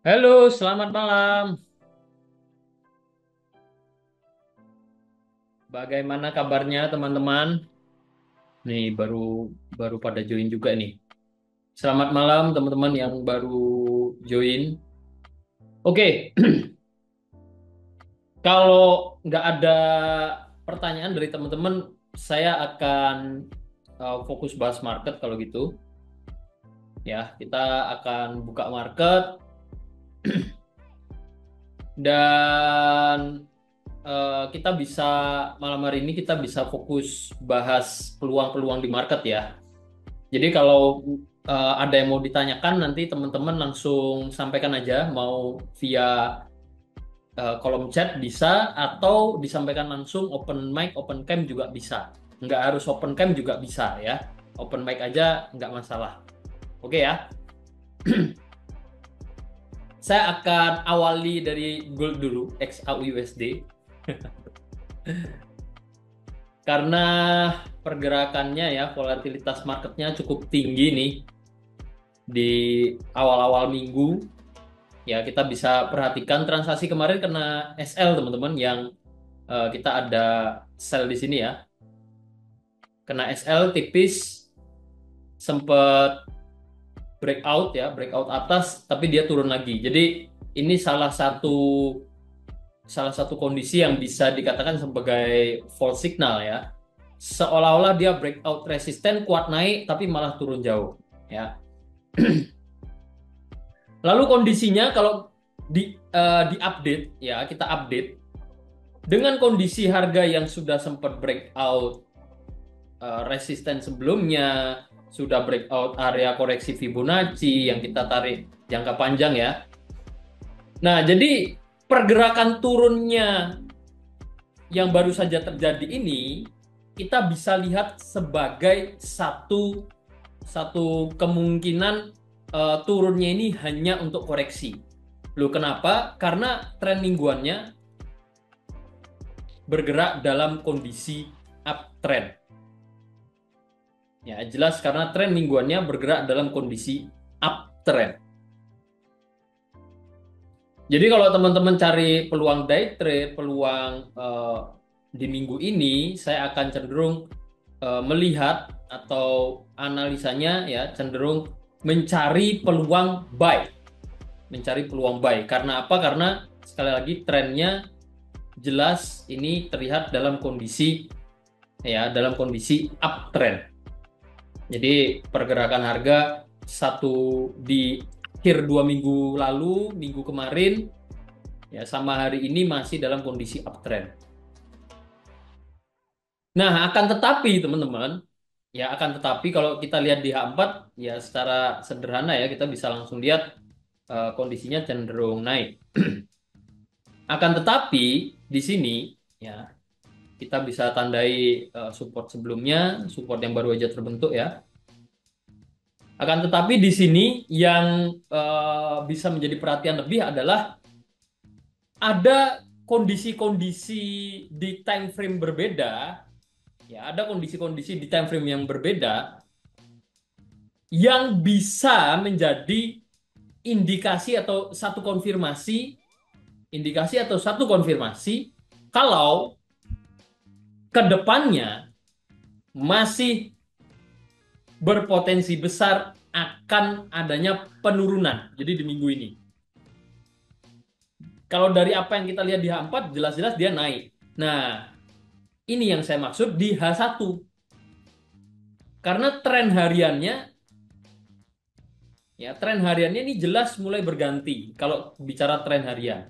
Halo, selamat malam. Bagaimana kabarnya teman-teman? Nih baru baru pada join juga nih. Selamat malam teman-teman yang baru join. Oke, kalau nggak ada pertanyaan dari teman-teman, saya akan fokus bahas market kalau gitu. Ya, kita akan buka market dan kita bisa malam hari ini kita bisa fokus bahas peluang-peluang di market ya. Jadi kalau ada yang mau ditanyakan nanti teman-teman langsung sampaikan aja mau via kolom chat bisa atau disampaikan langsung open mic, open cam juga bisa. Nggak harus open cam juga bisa ya. Open mic aja nggak masalah. Oke ya. Saya akan awali dari gold dulu, XAUUSD. Karena pergerakannya ya, volatilitas marketnya cukup tinggi nih di awal-awal minggu. Ya, kita bisa perhatikan transaksi kemarin kena SL teman-teman yang kita ada sell di sini ya. Kena SL tipis sempat breakout ya, breakout atas tapi dia turun lagi. Jadi ini salah satu kondisi yang bisa dikatakan sebagai false signal ya. Seolah-olah dia breakout resisten kuat naik tapi malah turun jauh ya. Lalu kondisinya kalau di update ya, kita update dengan kondisi harga yang sudah sempat breakout resisten sebelumnya, sudah breakout area koreksi Fibonacci yang kita tarik jangka panjang ya. Nah, jadi pergerakan turunnya yang baru saja terjadi ini kita bisa lihat sebagai satu satu kemungkinan turunnya ini hanya untuk koreksi. Loh, kenapa? Karena tren mingguannya bergerak dalam kondisi uptrend. Ya, jelas karena tren mingguannya bergerak dalam kondisi uptrend. Jadi kalau teman-teman cari peluang day trade, peluang di minggu ini, saya akan cenderung melihat atau analisanya ya cenderung mencari peluang buy. Mencari peluang buy. Karena apa? Karena sekali lagi trennya jelas ini terlihat dalam kondisi uptrend. Jadi pergerakan harga satu di akhir 2 minggu lalu, minggu kemarin, ya sama hari ini masih dalam kondisi uptrend. Nah, akan tetapi teman-teman, ya akan tetapi kalau kita lihat di H4, ya secara sederhana ya kita bisa langsung lihat kondisinya cenderung naik. Akan tetapi di sini, ya kita bisa tandai support sebelumnya, support yang baru aja terbentuk ya. Akan tetapi di sini yang bisa menjadi perhatian lebih adalah ada kondisi-kondisi di time frame berbeda, ya ada kondisi-kondisi di time frame yang berbeda yang bisa menjadi indikasi atau satu konfirmasi kalau kedepannya masih berpotensi besar akan adanya penurunan. Jadi di minggu ini. Kalau dari apa yang kita lihat di H4, jelas-jelas dia naik. Nah, ini yang saya maksud di H1. Karena tren hariannya ini jelas mulai berganti. Kalau bicara tren harian.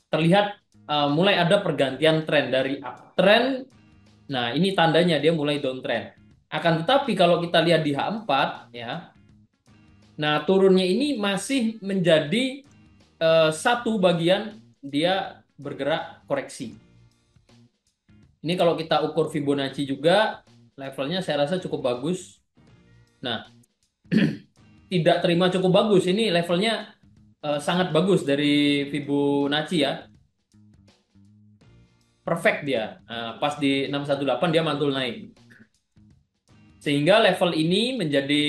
Terlihat mulai ada pergantian tren dari uptrend. Nah, ini tandanya dia mulai downtrend. Akan tetapi kalau kita lihat di H4, ya, nah turunnya ini masih menjadi satu bagian dia bergerak koreksi. Ini kalau kita ukur Fibonacci juga levelnya saya rasa cukup bagus. Nah, tidak terima cukup bagus. Ini levelnya sangat bagus dari Fibonacci ya. Perfect dia. Pas di 618 dia mantul naik. Sehingga level ini menjadi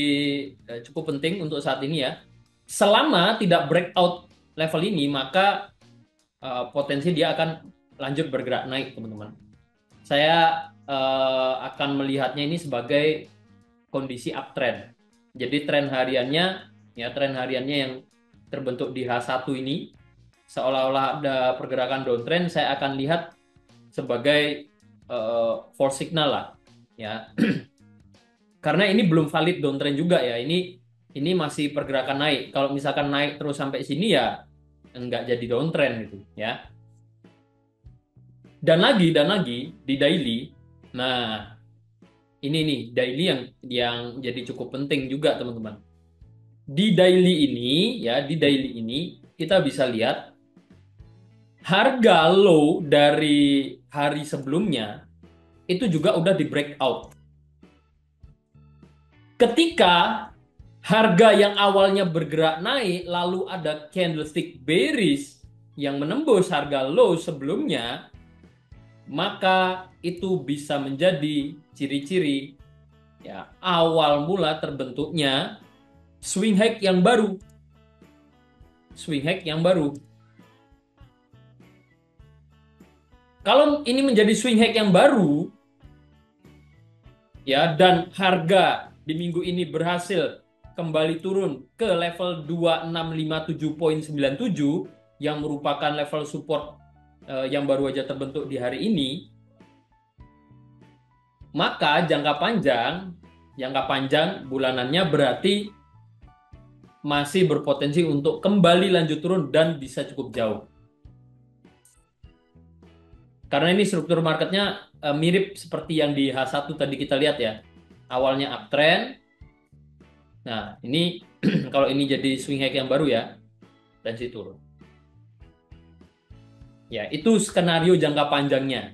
cukup penting untuk saat ini ya. selama tidak breakout level ini, maka potensi dia akan lanjut bergerak naik, teman-teman. Saya akan melihatnya ini sebagai kondisi uptrend. Jadi tren hariannya yang terbentuk di H1 ini seolah-olah ada pergerakan downtrend, saya akan lihat sebagai false signal lah, ya. Karena ini belum valid downtrend juga ya. Ini masih pergerakan naik. Kalau misalkan naik terus sampai sini ya enggak jadi downtrend gitu, ya. Dan lagi di daily. Nah, ini nih daily yang jadi cukup penting juga, teman-teman. Di daily ini ya, di daily ini kita bisa lihat harga low dari hari sebelumnya itu juga udah di breakout. Ketika harga yang awalnya bergerak naik lalu ada candlestick bearish yang menembus harga low sebelumnya, maka itu bisa menjadi ciri-ciri ya awal mula terbentuknya swing high yang baru. Swing high yang baru. Kalau ini menjadi swing high yang baru ya, dan harga di minggu ini berhasil kembali turun ke level 2657,97 yang merupakan level support yang baru aja terbentuk di hari ini, maka jangka panjang bulanannya berarti masih berpotensi untuk kembali lanjut turun dan bisa cukup jauh. Karena ini struktur marketnya mirip seperti yang di H1 tadi kita lihat ya. Awalnya uptrend. Nah, ini kalau ini jadi swing high yang baru ya, tensi turun. Ya, itu skenario jangka panjangnya.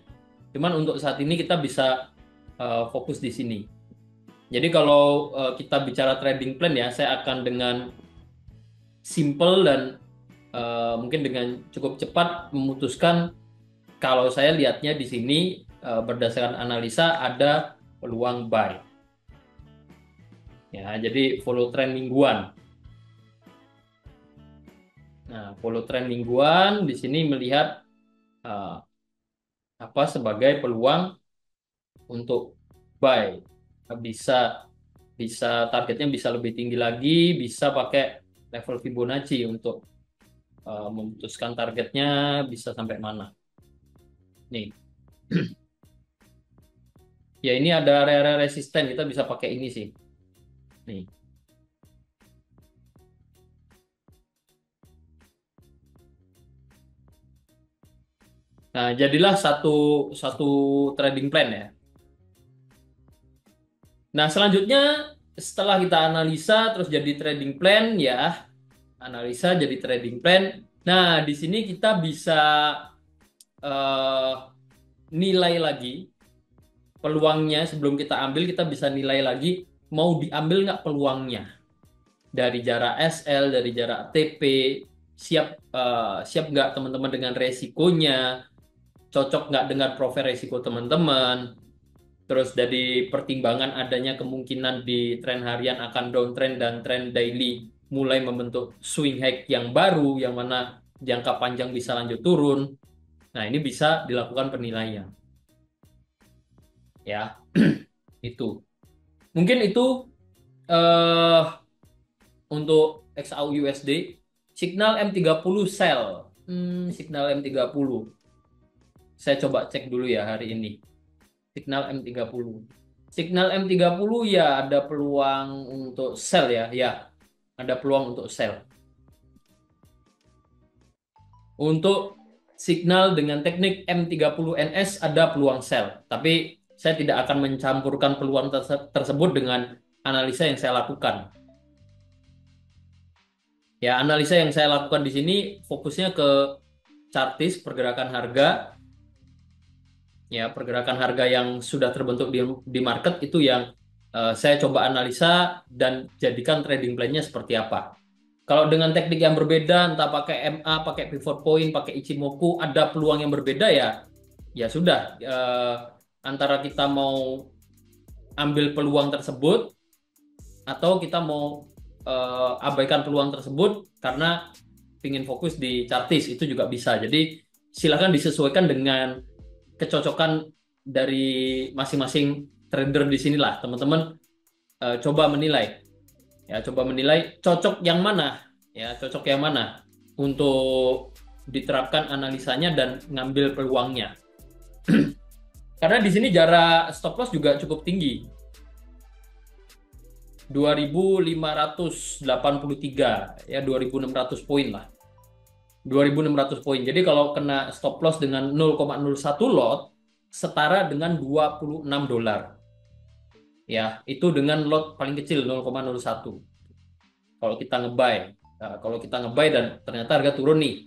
Cuman untuk saat ini kita bisa fokus di sini. Jadi kalau kita bicara trading plan ya, saya akan dengan simple dan mungkin dengan cukup cepat memutuskan. Kalau saya lihatnya di sini berdasarkan analisa ada peluang buy. Ya, jadi follow trend mingguan. Nah, follow trend mingguan di sini melihat apa sebagai peluang untuk buy. Bisa targetnya bisa lebih tinggi lagi, bisa pakai level Fibonacci untuk memutuskan targetnya bisa sampai mana. Nih. Ya, ini ada area resisten, kita bisa pakai ini sih. Nih. Nah, jadilah satu trading plan ya. Nah, selanjutnya setelah kita analisa terus jadi trading plan ya, analisa jadi trading plan. Nah, di sini kita bisa nilai lagi peluangnya. Sebelum kita ambil, kita bisa nilai lagi mau diambil nggak peluangnya dari jarak SL, dari jarak TP, siap nggak teman-teman dengan resikonya, cocok nggak dengan profil resiko teman-teman. Terus dari pertimbangan adanya kemungkinan di tren harian akan downtrend dan tren daily mulai membentuk swing high yang baru, yang mana jangka panjang bisa lanjut turun. Nah, ini bisa dilakukan penilaian. Ya, itu. Mungkin itu untuk XAU USD. Signal M30 sell. Signal M30. Saya coba cek dulu ya hari ini. Signal M30. Signal M30 ya ada peluang untuk sell ya. Ya, ada peluang untuk sell. Untuk signal dengan teknik M30NS ada peluang sell. Tapi saya tidak akan mencampurkan peluang tersebut dengan analisa yang saya lakukan. Ya, analisa yang saya lakukan di sini fokusnya ke chartis pergerakan harga. Ya, pergerakan harga yang sudah terbentuk di market itu yang saya coba analisa dan jadikan trading plan-nya seperti apa. Kalau dengan teknik yang berbeda, entah pakai MA, pakai pivot point, pakai Ichimoku, ada peluang yang berbeda ya, ya sudah. Antara kita mau ambil peluang tersebut atau kita mau abaikan peluang tersebut karena ingin fokus di chartis, itu juga bisa. Jadi silakan disesuaikan dengan kecocokan dari masing-masing trader di sinilah, teman-teman. Coba menilai, ya coba menilai cocok yang mana, ya cocok yang mana untuk diterapkan analisanya dan ngambil peluangnya. Karena di sini jarak stop loss juga cukup tinggi, 2583, ya 2600 poin lah. 2600 poin. Jadi kalau kena stop loss dengan 0,01 lot setara dengan $26. Ya, itu dengan lot paling kecil 0,01. Kalau kita ngebuy. Nah, kalau kita ngebuy dan ternyata harga turun nih.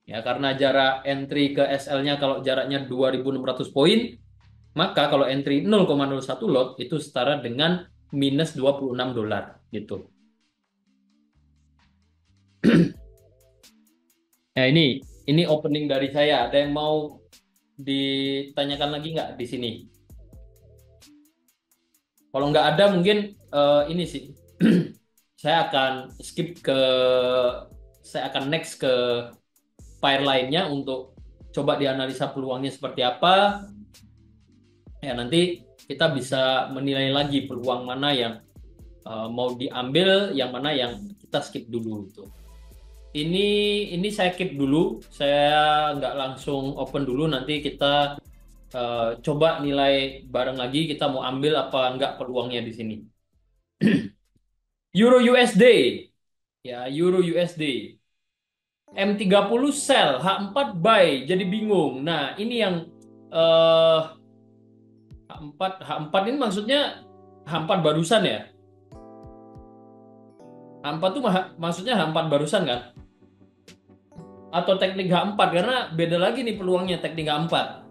Ya, karena jarak entry ke SL-nya kalau jaraknya 2600 poin, maka kalau entry 0,01 lot itu setara dengan minus $26 gitu. Nah, ini opening dari saya. Ada yang mau ditanyakan lagi nggak di sini? Kalau nggak ada mungkin ini sih. Saya akan saya akan next ke pair lainnya untuk coba dianalisa peluangnya seperti apa. Ya, nanti kita bisa menilai lagi peluang mana yang mau diambil, yang mana yang kita skip dulu gitu. Ini saya keep dulu, saya nggak langsung open dulu, nanti kita coba nilai bareng lagi, kita mau ambil apa nggak peluangnya di sini. Euro USD, ya Euro USD, M30 sell, H4 buy, jadi bingung. Nah ini yang H4 ini maksudnya H4 barusan ya? H4 tuh maksudnya H4 barusan kan? Atau teknik H4, karena beda lagi nih peluangnya teknik H4.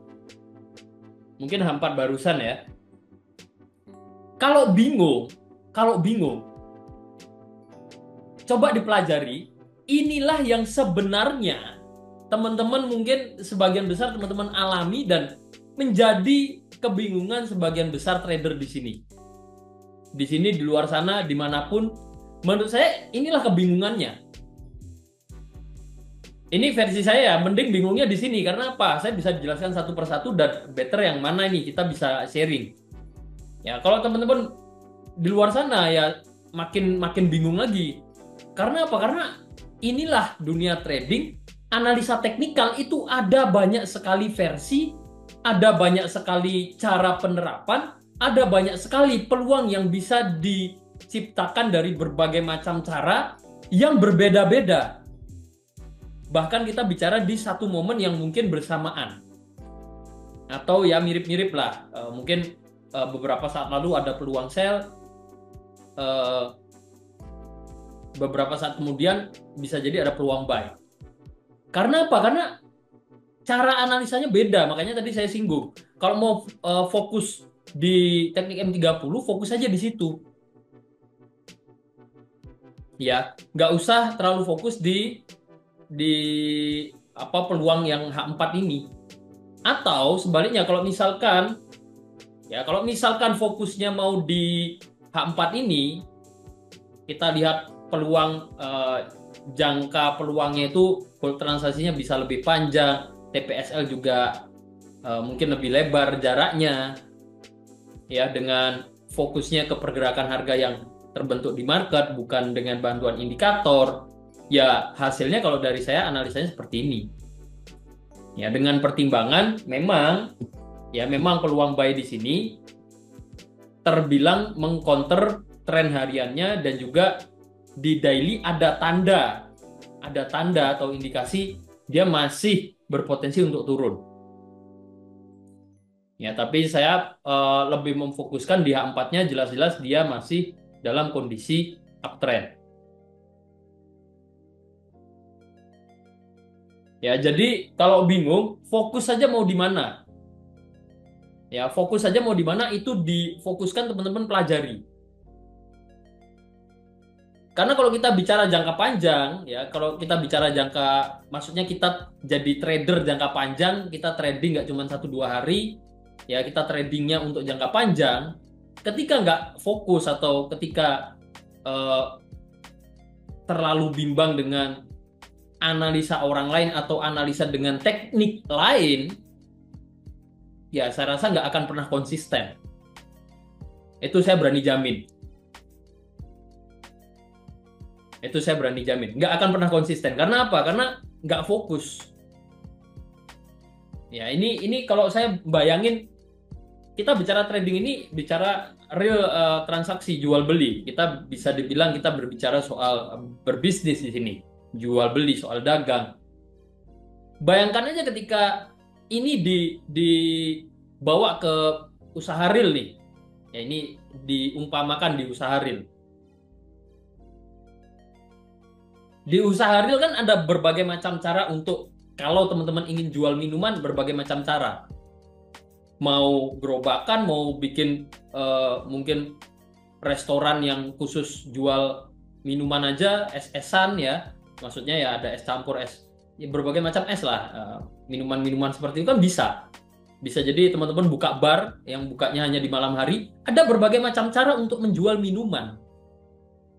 Mungkin H4 barusan ya. Kalau bingung, coba dipelajari. Inilah yang sebenarnya teman-teman mungkin sebagian besar teman-teman alami dan menjadi kebingungan sebagian besar trader di sini. Di sini, di luar sana, dimanapun. Menurut saya inilah kebingungannya. Ini versi saya, mending bingungnya di sini. Karena apa? Saya bisa dijelaskan satu persatu dan better yang mana ini kita bisa sharing. Ya, kalau teman-teman di luar sana ya makin bingung lagi. Karena apa? Karena inilah dunia trading. Analisa teknikal itu ada banyak sekali versi, ada banyak sekali cara penerapan, ada banyak sekali peluang yang bisa diciptakan dari berbagai macam cara yang berbeda-beda. Bahkan kita bicara di satu momen yang mungkin bersamaan. Atau ya mirip-mirip lah. Mungkin beberapa saat lalu ada peluang sell. Beberapa saat kemudian bisa jadi ada peluang buy. Karena apa? Karena cara analisanya beda. Makanya tadi saya singgung. Kalau mau fokus di teknik M30, fokus aja di situ. Ya, nggak usah terlalu fokus di apa peluang yang H4 ini. Atau sebaliknya, kalau misalkan fokusnya mau di H4 ini, kita lihat peluang jangka peluangnya itu gold transaksinya bisa lebih panjang, TPSL juga mungkin lebih lebar jaraknya, ya, dengan fokusnya ke pergerakan harga yang terbentuk di market bukan dengan bantuan indikator. Ya, hasilnya kalau dari saya analisanya seperti ini. Ya, dengan pertimbangan memang peluang buy di sini terbilang mengcounter tren hariannya, dan juga di daily ada tanda atau indikasi dia masih berpotensi untuk turun. Ya, tapi saya lebih memfokuskan di H4-nya, jelas-jelas dia masih dalam kondisi uptrend. Ya, jadi kalau bingung, fokus saja mau di mana. Ya, fokus saja mau di mana itu difokuskan, teman-teman pelajari. Karena kalau kita bicara jangka panjang, ya, maksudnya kita jadi trader jangka panjang, kita trading nggak cuma 1-2 hari, ya, kita tradingnya untuk jangka panjang. Ketika nggak fokus atau ketika eh, terlalu bimbang dengan analisa orang lain atau analisa dengan teknik lain, ya saya rasa nggak akan pernah konsisten. Itu saya berani jamin. Itu saya berani jamin. Nggak akan pernah konsisten. Karena apa? Karena nggak fokus. Ya, ini kalau saya bayangin, kita bicara trading ini bicara real transaksi jual beli. Kita bisa dibilang kita berbicara soal berbisnis di sini, jual beli, soal dagang. Bayangkan aja ketika ini dibawa ke usaha real nih. Ya ini diumpamakan di usaha real. Di usaha real kan ada berbagai macam cara untuk, kalau teman-teman ingin jual minuman, berbagai macam cara. Mau gerobakan, mau bikin mungkin restoran yang khusus jual minuman aja, es-esan ya. Maksudnya ya ada es campur, es, ya berbagai macam es lah. Minuman-minuman seperti itu kan bisa. Bisa jadi teman-teman buka bar yang bukanya hanya di malam hari. Ada berbagai macam cara untuk menjual minuman.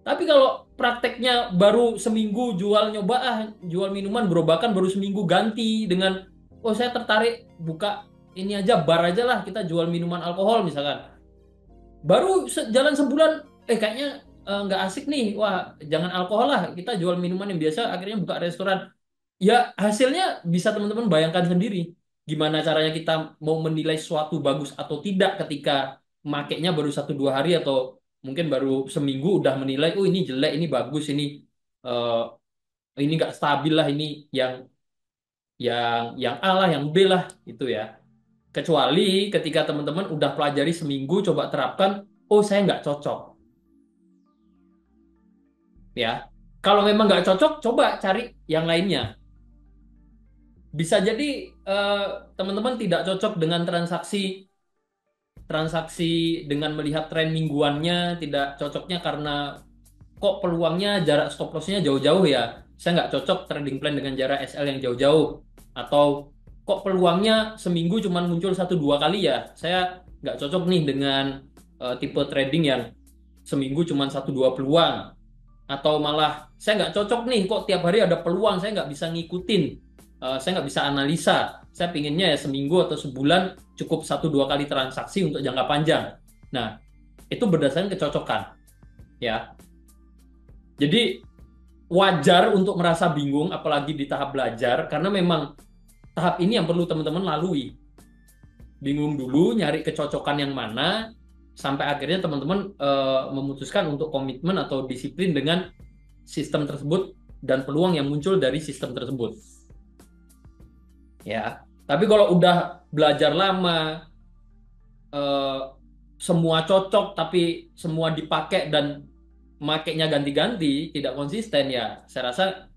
Tapi kalau prakteknya baru seminggu jual, nyoba jual minuman gerobakan, baru seminggu ganti dengan, oh saya tertarik buka ini aja, bar aja lah, kita jual minuman alkohol misalkan. Baru jalan sebulan, kayaknya nggak asik nih, wah jangan alkohol lah, kita jual minuman yang biasa, akhirnya buka restoran. Ya hasilnya bisa teman-teman bayangkan sendiri. Gimana caranya kita mau menilai suatu bagus atau tidak ketika makainya baru 1-2 hari atau mungkin baru seminggu udah menilai, oh ini jelek, ini bagus, eh, ini nggak stabil lah, ini yang A lah, yang B lah, itu ya. Kecuali ketika teman-teman udah pelajari seminggu, coba terapkan, oh saya nggak cocok, ya. Kalau memang nggak cocok, coba cari yang lainnya. Bisa jadi teman-teman tidak cocok dengan transaksi transaksi dengan melihat tren mingguannya, tidak cocoknya karena kok peluangnya jarak stop lossnya jauh-jauh ya. Saya nggak cocok trading plan dengan jarak SL yang jauh-jauh. Atau kok peluangnya seminggu cuma muncul 1-2 kali ya. Saya nggak cocok nih dengan tipe trading yang seminggu cuma 1-2 peluang. Atau malah saya nggak cocok nih kok tiap hari ada peluang, saya nggak bisa ngikutin. Saya nggak bisa analisa. Saya pinginnya ya seminggu atau sebulan cukup 1-2 kali transaksi untuk jangka panjang. Nah, itu berdasarkan kecocokan. Ya, jadi wajar untuk merasa bingung, apalagi di tahap belajar, karena memang tahap ini yang perlu teman-teman lalui. Bingung dulu, nyari kecocokan yang mana, sampai akhirnya teman-teman memutuskan untuk komitmen atau disiplin dengan sistem tersebut dan peluang yang muncul dari sistem tersebut. Ya, tapi kalau udah belajar lama, eh, semua cocok, tapi semua dipakai dan makainya ganti-ganti, tidak konsisten, ya saya rasa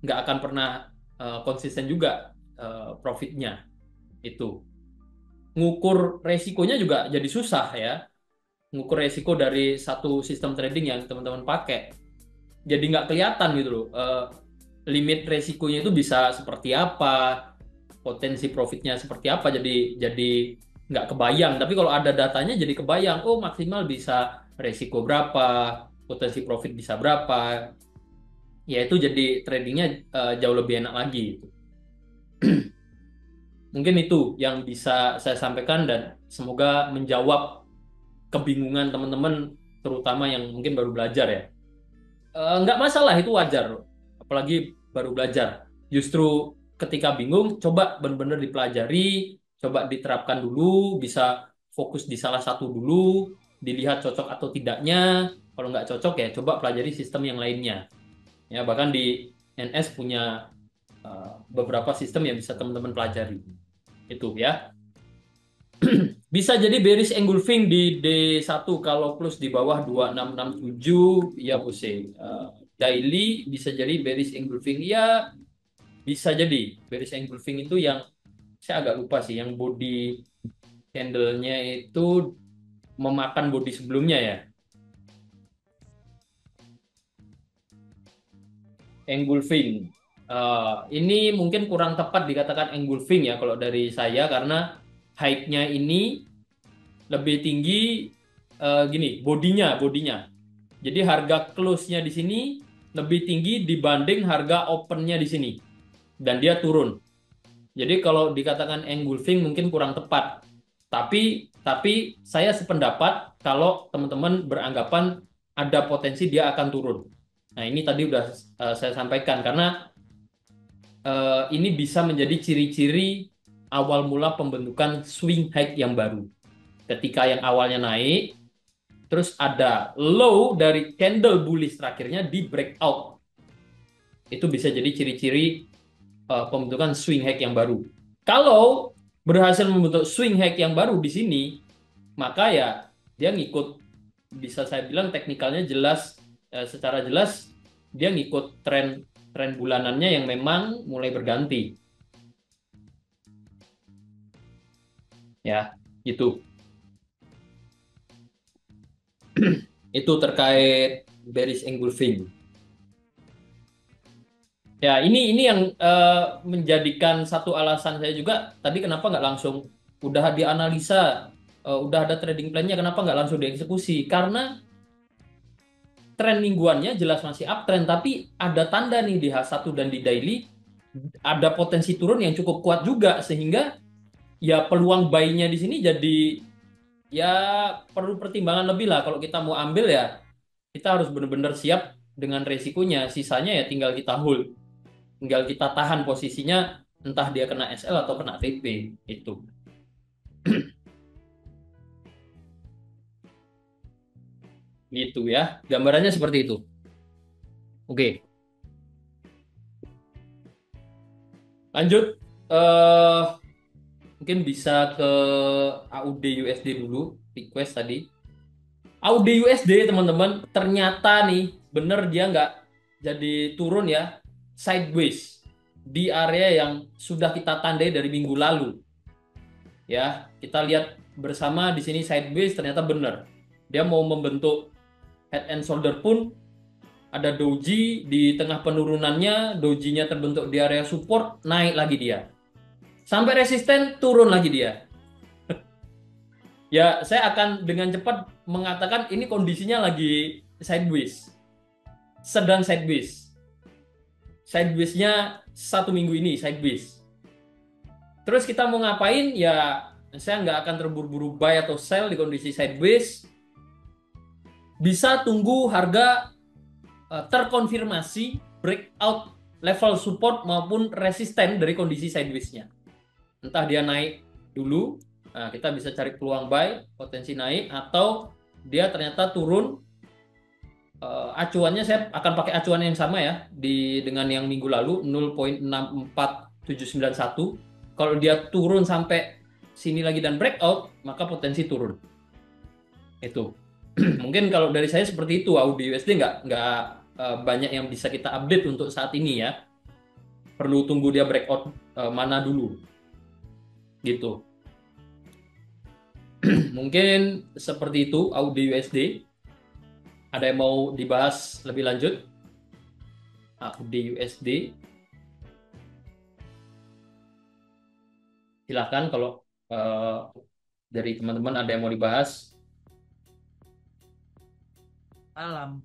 nggak akan pernah konsisten juga profitnya. Itu ngukur resikonya juga jadi susah ya, ngukur resiko dari satu sistem trading yang teman-teman pakai, jadi nggak kelihatan gitu loh. Limit resikonya itu bisa seperti apa, potensi profitnya seperti apa, jadi nggak kebayang. Tapi kalau ada datanya jadi kebayang, oh maksimal bisa resiko berapa, potensi profit bisa berapa, ya itu jadi tradingnya jauh lebih enak lagi gitu. Mungkin itu yang bisa saya sampaikan dan semoga menjawab kebingungan teman-teman, terutama yang mungkin baru belajar ya. Nggak masalah, itu wajar, apalagi baru belajar. Justru ketika bingung, coba benar-benar dipelajari, coba diterapkan dulu, bisa fokus di salah satu dulu, dilihat cocok atau tidaknya. Kalau nggak cocok ya coba pelajari sistem yang lainnya. Ya bahkan di NS punya beberapa sistem yang bisa teman-teman pelajari. Itu ya. Bisa jadi bearish engulfing di D1 kalau plus di bawah 2667 ya Bose. Daily bisa jadi bearish engulfing ya, bisa jadi bearish engulfing itu yang saya agak lupa sih, yang body candlenya itu memakan body sebelumnya ya. Engulfing. Ini mungkin kurang tepat dikatakan engulfing ya kalau dari saya, karena height-nya ini lebih tinggi, gini, bodinya. Jadi harga close-nya di sini lebih tinggi dibanding harga open-nya di sini. Dan dia turun. Jadi kalau dikatakan engulfing mungkin kurang tepat. Tapi saya sependapat kalau teman-teman beranggapan ada potensi dia akan turun. Nah, ini tadi udah saya sampaikan karena ini bisa menjadi ciri-ciri awal mula pembentukan swing high yang baru. Ketika yang awalnya naik, terus ada low dari candle bullish terakhirnya di breakout. Itu bisa jadi ciri-ciri pembentukan swing high yang baru. Kalau berhasil membentuk swing high yang baru di sini, maka ya dia ngikut, bisa saya bilang teknikalnya jelas, secara jelas dia ngikut tren tren bulanannya yang memang mulai berganti. Ya, gitu. Itu terkait bearish engulfing. Ya, ini yang menjadikan satu alasan saya juga tadi kenapa nggak langsung udah dianalisa, udah ada trading plan-nya, kenapa nggak langsung dieksekusi? Karena tren mingguannya jelas masih uptrend, tapi ada tanda nih di H1 dan di daily ada potensi turun yang cukup kuat juga sehingga ya peluang buy-nya di sini jadi ya perlu pertimbangan lebih lah kalau kita mau ambil ya kita harus benar-benar siap dengan resikonya. Sisanya ya tinggal kita hold. Tinggal kita tahan posisinya entah dia kena SL atau kena TP itu. Gitu ya. Gambarannya seperti itu. Oke, lanjut. eh Mungkin bisa ke AUD USD dulu request tadi. AUD USD teman-teman ternyata nih bener dia nggak jadi turun ya, sideways di area yang sudah kita tandai dari minggu lalu. Ya, kita lihat bersama di sini sideways ternyata benar. Dia mau membentuk head and shoulder pun ada doji di tengah penurunannya, dojinya terbentuk di area support, naik lagi dia. Sampai resisten, turun lagi dia. Ya, saya akan dengan cepat mengatakan ini kondisinya lagi sideways. Sedang sideways. Sideways-nya satu minggu ini, sideways. Terus kita mau ngapain? Ya, saya nggak akan terburu-buru buy atau sell di kondisi sideways. Bisa tunggu harga terkonfirmasi breakout level support maupun resisten dari kondisi sideways-nya. Entah dia naik dulu, nah kita bisa cari peluang buy, potensi naik, atau dia ternyata turun. Acuannya saya akan pakai acuan yang sama ya dengan yang minggu lalu 0,64791. Kalau dia turun sampai sini lagi dan breakout, maka potensi turun. Itu. Mungkin kalau dari saya seperti itu. Audi USD nggak banyak yang bisa kita update untuk saat ini ya. Perlu tunggu dia breakout mana dulu. Gitu. Mungkin seperti itu Audi USD. Ada yang mau dibahas lebih lanjut? Audi USD. Silahkan kalau dari teman-teman ada yang mau dibahas. Malam.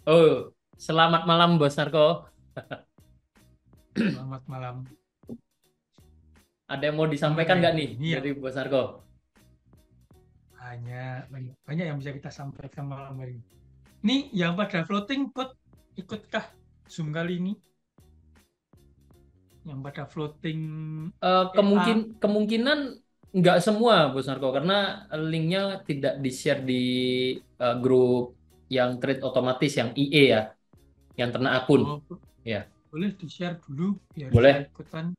Oh, selamat malam Bos Narko. Selamat malam. Ada yang mau Gimana disampaikan ya? nggak nih Ini dari yang Bos Narko? banyak yang bisa kita sampaikan malam hari ini. Ini yang pada floating ikutkah Zoom kali ini? Yang pada floating EA. Kemungkinan nggak semua Bos Narko karena linknya tidak di-share di grup yang trade otomatis yang IE ya, yang ternak akun. Oh, Ya, boleh di-share dulu biar saya boleh. ikutan.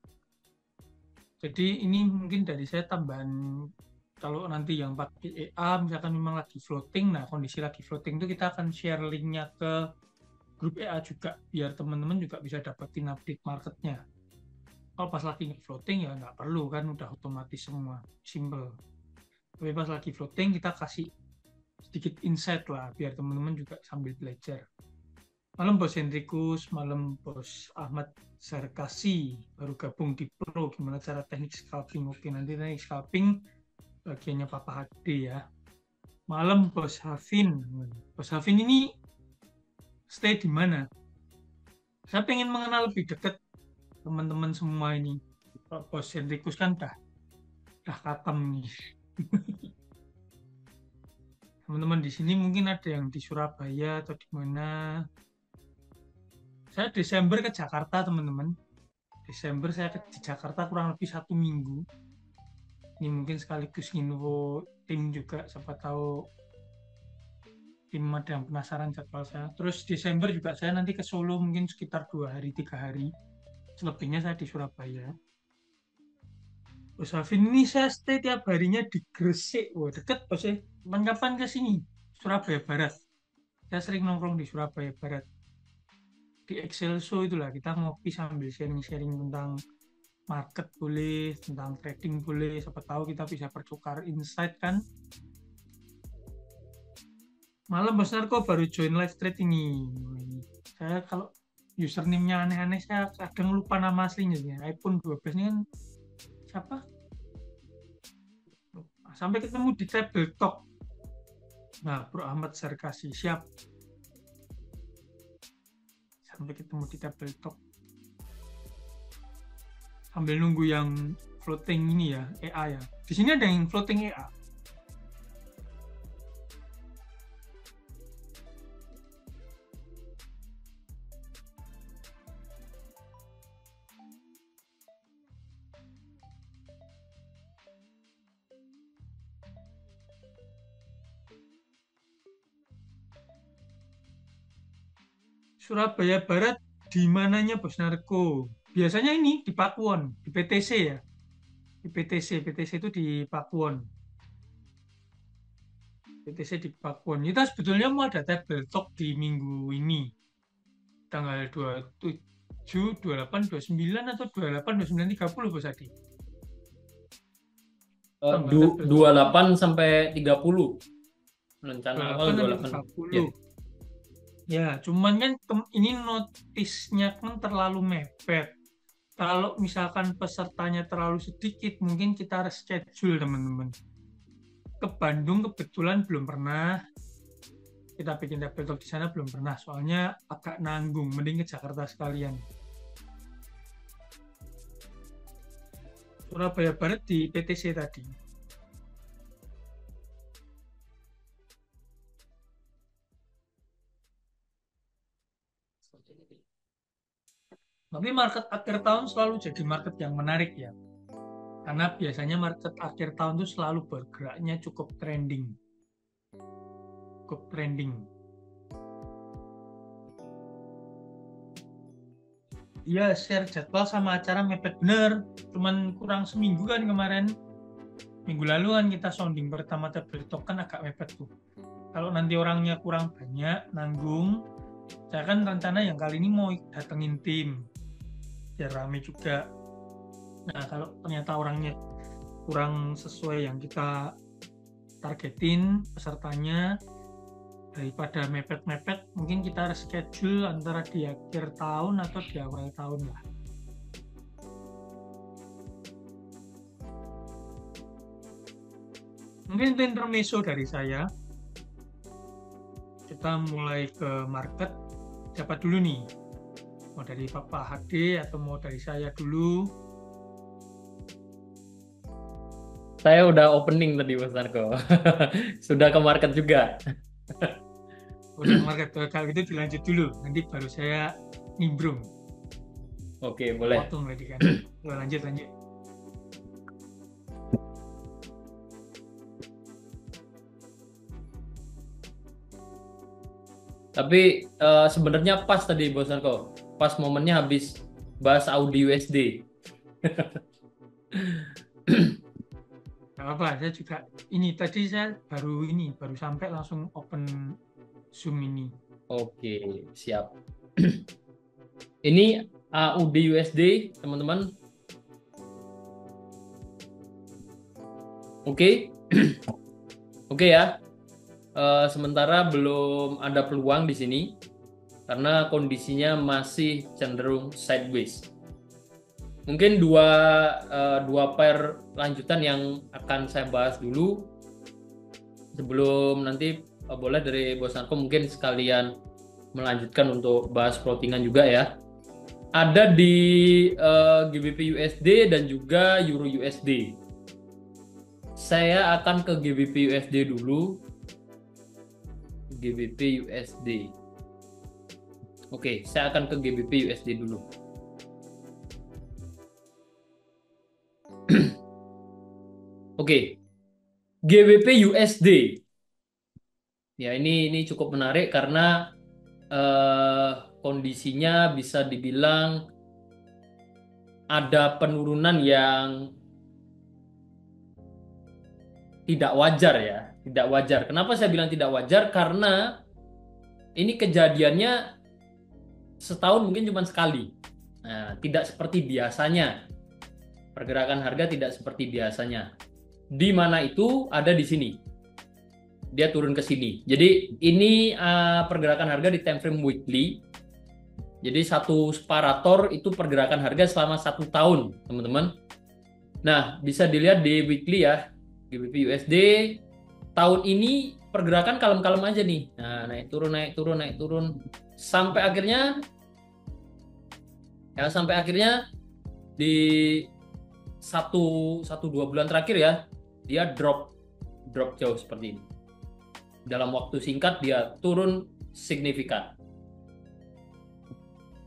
Jadi ini mungkin dari saya tambahan, kalau nanti yang pakai EA misalkan memang lagi floating, nah kondisi lagi floating itu kita akan share linknya ke grup EA juga biar teman-teman juga bisa dapetin update marketnya. Kalau pas lagi floating ya nggak perlu kan, udah otomatis semua, simple. Tapi pas lagi floating kita kasih sedikit insight lah biar teman-teman juga sambil belajar. Malam Bos Hendrikus, malam Bos Ahmad Sarkasi, baru gabung di Pro, gimana cara teknik scalping? Oke, nanti teknik scalping bagiannya Papa HD ya. Malam Bos Hafin. Bos Hafin ini stay di mana? Saya pengen mengenal lebih dekat teman-teman semua ini. Pak Bos Hendrikus kan dah katem nih. Teman-teman di sini mungkin ada yang di Surabaya atau di mana. Saya Desember ke Jakarta, teman-teman. Desember saya di Jakarta kurang lebih 1 minggu. Ini mungkin sekaligus info tim juga, siapa tahu tim ada yang penasaran jadwal saya. Terus Desember juga saya nanti ke Solo mungkin sekitar 2 hari 3 hari. Selebihnya saya di Surabaya. Bos Hafin ini saya stay tiap harinya di Gresik. Wah, deket bos ya. Kapan-kapan ke sini. Surabaya Barat. Saya sering nongkrong di Surabaya Barat. Di Excelso itulah kita ngopi sambil sharing-sharing tentang market boleh, tentang trading boleh. Siapa tahu kita bisa pertukar insight kan. Malam Bos Narko baru join live trade ini. Saya kalau username-nya aneh-aneh saya kadang lupa nama aslinya ya. iPhone 12 ini kan siapa? Sampai ketemu di Table Talk. Nah, Bro Ahmad Sarkasi siap. Sampai ketemu di Table Talk. Sambil nunggu yang floating ini ya, EA ya. Di sini ada yang floating EA. Surabaya Barat di mananya Bos Narko? Biasanya ini di Pakuwon, di PTC ya. Di PTC itu di Pakuwon. PTC di Pakuwon. Kita sebetulnya mau ada table talk di minggu ini. Tanggal 27, 28, 29 atau 28, 29, 30 Bos Adi. Tanggal table talk. 28 sampai 30. Rencana awal 28. 30. Ya. Ya, cuman kan ini notisnya kan terlalu mepet. Kalau misalkan pesertanya terlalu sedikit, mungkin kita reschedule teman-teman. Ke Bandung kebetulan belum pernah. Kita bikin table talk di sana belum pernah. Soalnya agak nanggung, mending ke Jakarta sekalian. Surabaya Barat di PTC tadi. Tapi market akhir tahun selalu jadi market yang menarik ya. Karena biasanya market akhir tahun itu selalu bergeraknya cukup trending. Cukup trending. Iya, share jadwal sama acara mepet bener. Cuman kurang seminggu kan kemarin. Minggu lalu kan kita sounding pertama table talk kan agak mepet tuh. Kalau nanti orangnya kurang banyak, nanggung. Saya kan rencana yang kali ini mau datengin tim. Biar rame juga. Nah, kalau ternyata orangnya kurang sesuai yang kita targetin pesertanya, daripada mepet-mepet, mungkin kita reschedule antara di akhir tahun atau di awal tahun lah. Mungkin itu intermezzo dari saya. Kita mulai ke market. Siapa dulu nih? Mau dari Bapak HD atau mau dari saya dulu? Saya udah opening tadi Mas Narko. Sudah ke market juga. Udah market, kalau gitu dilanjut dulu. Nanti baru saya nimbrung. Oke, boleh. Potong lagi kan. Lanjut. Tapi sebenarnya pas tadi Bos Narko. Pas momennya habis bahas Audi USD. Gak apa, saya juga ini tadi saya baru sampai langsung open Zoom ini. Oke, siap. Ini AUD USD, teman-teman. Oke. Oke ya. Sementara belum ada peluang di sini karena kondisinya masih cenderung sideways. Mungkin dua pair lanjutan yang akan saya bahas dulu. sebelum nanti boleh dari Bos Narko mungkin sekalian melanjutkan untuk bahas floatingan juga ya. Ada di GBP USD dan juga Euro USD. Saya akan ke GBP USD dulu. GBP USD. Oke, saya akan ke GBP USD dulu. Oke, GBP USD. Ya, ini cukup menarik karena kondisinya bisa dibilang ada penurunan yang tidak wajar ya, tidak wajar. Kenapa saya bilang tidak wajar? Karena ini kejadiannya setahun mungkin cuma sekali. Nah, tidak seperti biasanya. Pergerakan harga tidak seperti biasanya. Di mana itu ada di sini. Dia turun ke sini. Jadi ini pergerakan harga di time frame weekly. Jadi satu separator itu pergerakan harga selama 1 tahun, teman-teman. Nah, bisa dilihat di weekly ya. GBP USD tahun ini pergerakan kalem-kalem aja nih. Nah, naik turun naik turun naik turun sampai akhirnya di satu dua bulan terakhir ya dia drop jauh seperti ini. Dalam waktu singkat dia turun signifikan.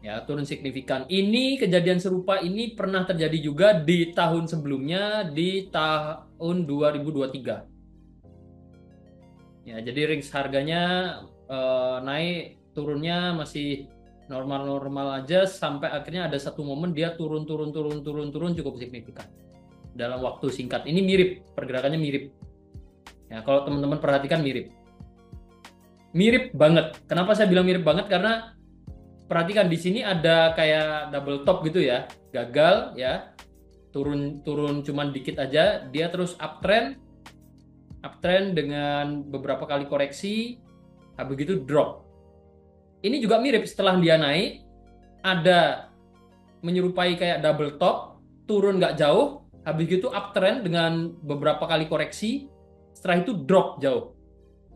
Ya, turun signifikan. Ini kejadian serupa ini pernah terjadi juga di tahun sebelumnya, di tahun 2023. Ya, jadi range harganya naik, turunnya masih normal-normal aja sampai akhirnya ada satu momen dia turun cukup signifikan. Dalam waktu singkat. Ini mirip, pergerakannya mirip. Ya, kalau teman-teman perhatikan mirip. Mirip banget. Kenapa saya bilang mirip banget? Karena perhatikan di sini ada kayak double top gitu ya, gagal ya, turun cuman dikit aja, dia terus uptrend dengan beberapa kali koreksi, habis gitu drop. Ini juga mirip, setelah dia naik, ada menyerupai kayak double top, turun nggak jauh, habis gitu uptrend dengan beberapa kali koreksi, setelah itu drop jauh.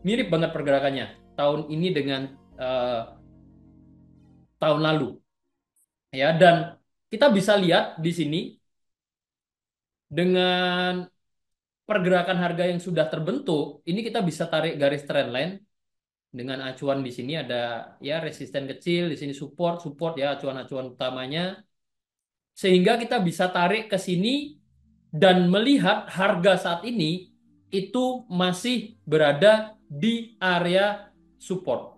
Mirip banget pergerakannya tahun ini dengan tahun lalu. Ya, dan kita bisa lihat di sini dengan pergerakan harga yang sudah terbentuk, ini kita bisa tarik garis trendline dengan acuan di sini ada ya resisten kecil, di sini support ya acuan-acuan utamanya. Sehingga kita bisa tarik ke sini dan melihat harga saat ini itu masih berada di area support.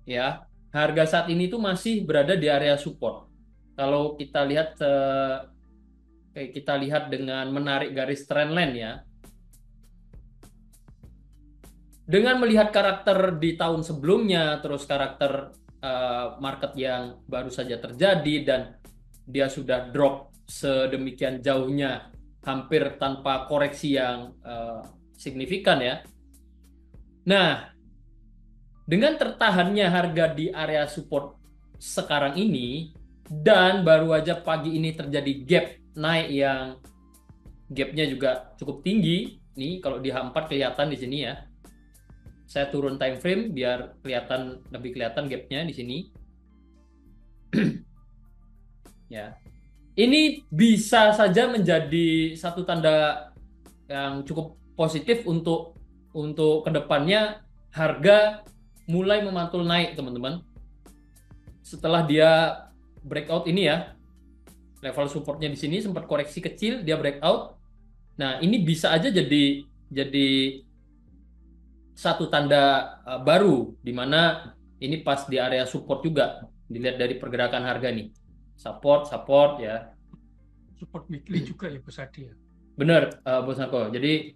Ya, harga saat ini tuh masih berada di area support. Kalau kita lihat dengan menarik garis trendline ya. Dengan melihat karakter di tahun sebelumnya, terus karakter market yang baru saja terjadi dan dia sudah drop sedemikian jauhnya, hampir tanpa koreksi yang signifikan ya. Nah, dengan tertahannya harga di area support sekarang ini dan baru aja pagi ini terjadi gap naik yang gapnya juga cukup tinggi. Nih kalau di H4 kelihatan di sini ya. Saya turun time frame biar lebih kelihatan gapnya di sini. Ya. Ini bisa saja menjadi satu tanda yang cukup positif untuk kedepannya harga mulai memantul naik, teman-teman. Setelah dia breakout ini ya, level supportnya di sini sempat koreksi kecil, dia breakout. Nah, ini bisa aja jadi satu tanda baru, di mana ini pas di area support juga, dilihat dari pergerakan harga nih. Support ya. Support weekly juga ya Bos Adi ya. Bener, Bos Narko. Jadi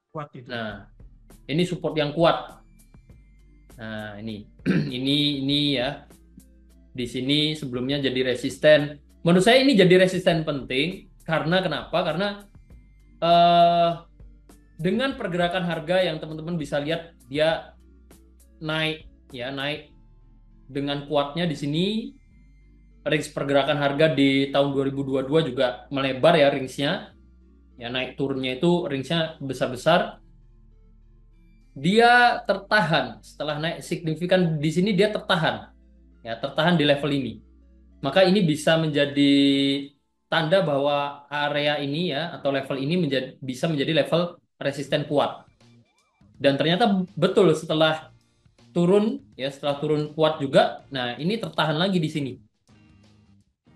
kuat itu. Nah, ini support yang kuat. Nah, ini ini ya. Di sini sebelumnya jadi resisten. Menurut saya ini jadi resisten penting karena kenapa? Karena dengan pergerakan harga yang teman-teman bisa lihat dia naik dengan kuatnya di sini. Range pergerakan harga di tahun 2022 juga melebar ya range-nya. ya naik turunnya itu range-nya besar-besar, dia tertahan setelah naik signifikan di sini dia tertahan, ya tertahan di level ini. Maka ini bisa menjadi tanda bahwa area ini ya atau level ini bisa menjadi level resisten kuat. Dan ternyata betul setelah turun kuat juga, nah ini tertahan lagi di sini.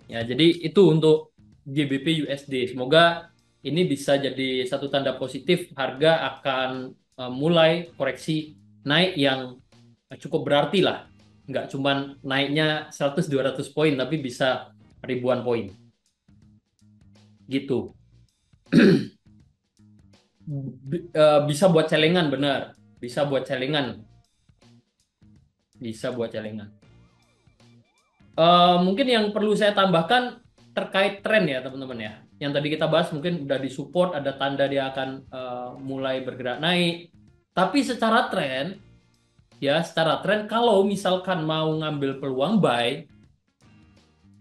Ya, jadi itu untuk GBP USD. Semoga ini bisa jadi satu tanda positif harga akan mulai koreksi naik yang cukup berarti lah. Nggak cuman naiknya 100-200 poin, tapi bisa ribuan poin. Gitu. Bisa buat celengan, benar. Bisa buat celengan. Bisa buat celengan. Mungkin yang perlu saya tambahkan terkait tren ya teman-teman ya. Yang tadi kita bahas mungkin udah disupport, ada tanda dia akan mulai bergerak naik. Tapi secara tren kalau misalkan mau ngambil peluang buy,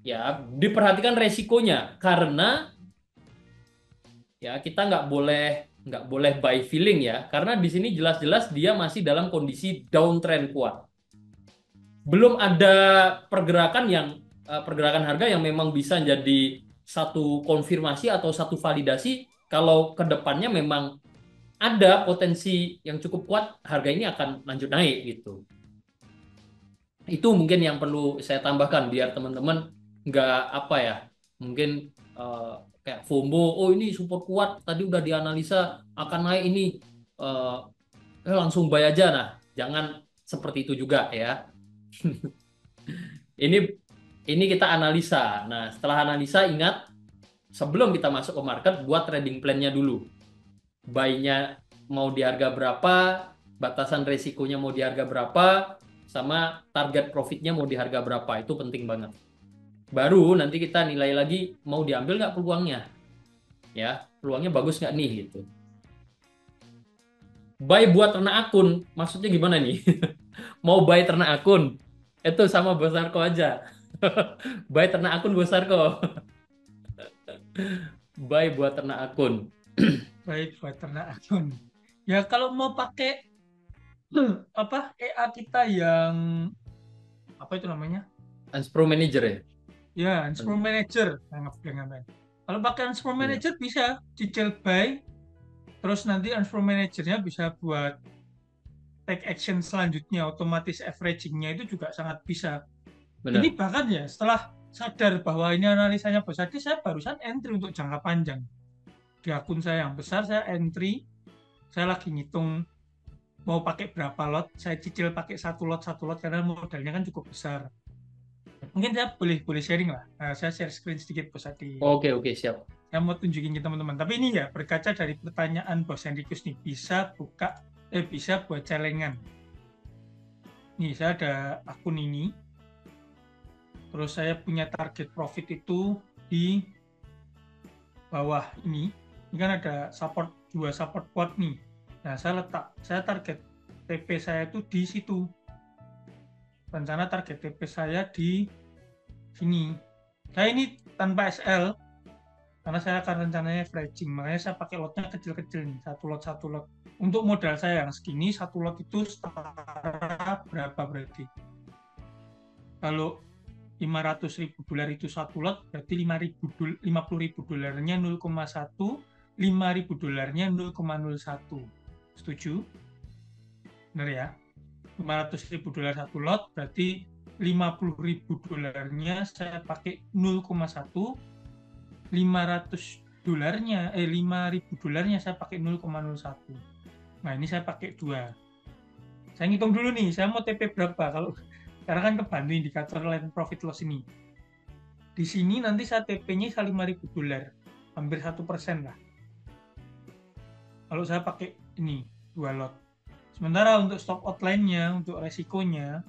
ya diperhatikan resikonya karena ya kita nggak boleh buy feeling ya, karena di sini jelas-jelas dia masih dalam kondisi downtrend kuat. Belum ada pergerakan harga yang memang bisa jadi satu konfirmasi atau satu validasi kalau ke depannya memang ada potensi yang cukup kuat harga ini akan lanjut naik gitu. Itu mungkin yang perlu saya tambahkan biar teman-teman nggak apa ya, mungkin eh, kayak FOMO, oh ini support kuat tadi udah dianalisa akan naik ini, eh, langsung buy aja. Nah, jangan seperti itu juga ya. Ini ini kita analisa. Nah, setelah analisa ingat sebelum kita masuk ke market buat trading plan-nya dulu. Buy-nya mau di harga berapa, batasan resikonya mau di harga berapa, sama target profitnya mau di harga berapa. Itu penting banget. Baru nanti kita nilai lagi mau diambil nggak peluangnya. Ya, peluangnya bagus nggak nih gitu. Buy buat ternak akun, maksudnya gimana nih? Mau buy ternak akun? Itu sama Bosarko aja. Buy ternak akun Bosarko. Buy buat ternak akun. Baik buat ternak akun. Ya kalau mau pakai apa EA kita yang apa itu namanya? Unscrew Manager ya? Ya, Unscrew Manager. Nah, kalau pakai Unscrew Iya. Manager bisa cicil buy, terus nanti Unscrew Managernya bisa buat take action selanjutnya, otomatis averagingnya itu juga sangat bisa. Ini Benar. bahkan ya setelah sadar bahwa ini analisanya besar, saya barusan entry untuk jangka panjang. Di akun saya yang besar, saya entry, saya lagi ngitung mau pakai berapa lot, saya cicil pakai satu lot karena modalnya kan cukup besar. Mungkin saya boleh boleh sharing lah. Saya share screen sedikit Bos Adi. Oke, oke, siap. Saya mau tunjukin ke teman-teman. Tapi ini ya berkaca dari pertanyaan Bos Hendrikus nih, bisa buat celengan. Nih saya ada akun ini, terus saya punya target profit itu di bawah ini. Ini kan ada dua support quad nih. Nah saya target TP saya itu di situ. Rencana target TP saya di sini. Saya ini tanpa SL, karena saya akan rencananya averaging, makanya saya pakai lotnya kecil-kecil nih, satu lot. Untuk modal saya yang segini, satu lot itu setara berapa berarti? Kalau 500.000 dolar itu satu lot, berarti 50.000 dolarnya 0,1, 5.000 dolarnya 0,01. Setuju? Benar ya? 500.000 dolar satu lot, berarti 50.000 dolarnya saya pakai 0,1, 5.000 dolarnya saya pakai 0,01. Nah ini saya pakai 2. Saya ngitung dulu nih, saya mau TP berapa? Kalau karena kan kebantu indikator line profit loss ini. Di sini nanti saya TP-nya 5.000 dolar, hampir 1% lah. Kalau saya pakai ini 2 lot. Sementara untuk stop outline-nya, untuk resikonya,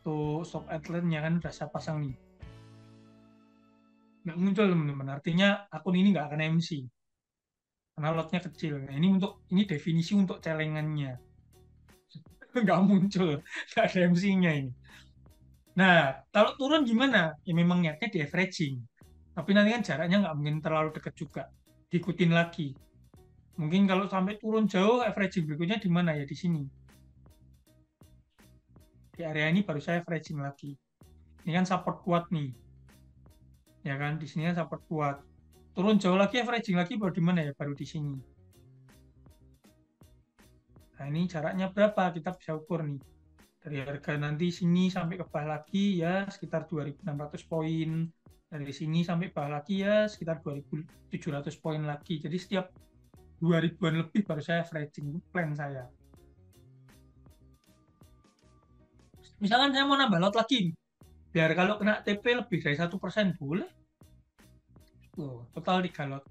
untuk stop outline-nya kan udah saya pasang nih. Nggak muncul teman-teman, artinya akun ini nggak akan MC. Karena lotnya kecil. Nah, ini definisi untuk celengannya. Nggak muncul, nggak ada MC-nya ini. Nah, kalau turun gimana? Ya memang niatnya di averaging. Tapi nanti kan jaraknya nggak mungkin terlalu dekat juga. diikutin lagi. Mungkin kalau sampai turun jauh, averaging berikutnya di mana ya? Di sini. Di area ini baru saya averaging lagi. Ini kan support kuat nih. Ya kan, di sini kan support kuat. Turun jauh lagi, averaging lagi baru di mana ya? Baru di sini. Nah, ini jaraknya berapa? Kita bisa ukur nih. Dari harga nanti sini sampai ke bawah lagi ya sekitar 2.600 poin. Dari sini sampai bawah lagi ya sekitar 2.700 poin lagi. Jadi setiap 2.000-an lebih baru saya averaging plan saya. Misalkan saya mau nambah lot lagi, biar kalau kena TP lebih dari 1% boleh. Tuh, total 3 lot.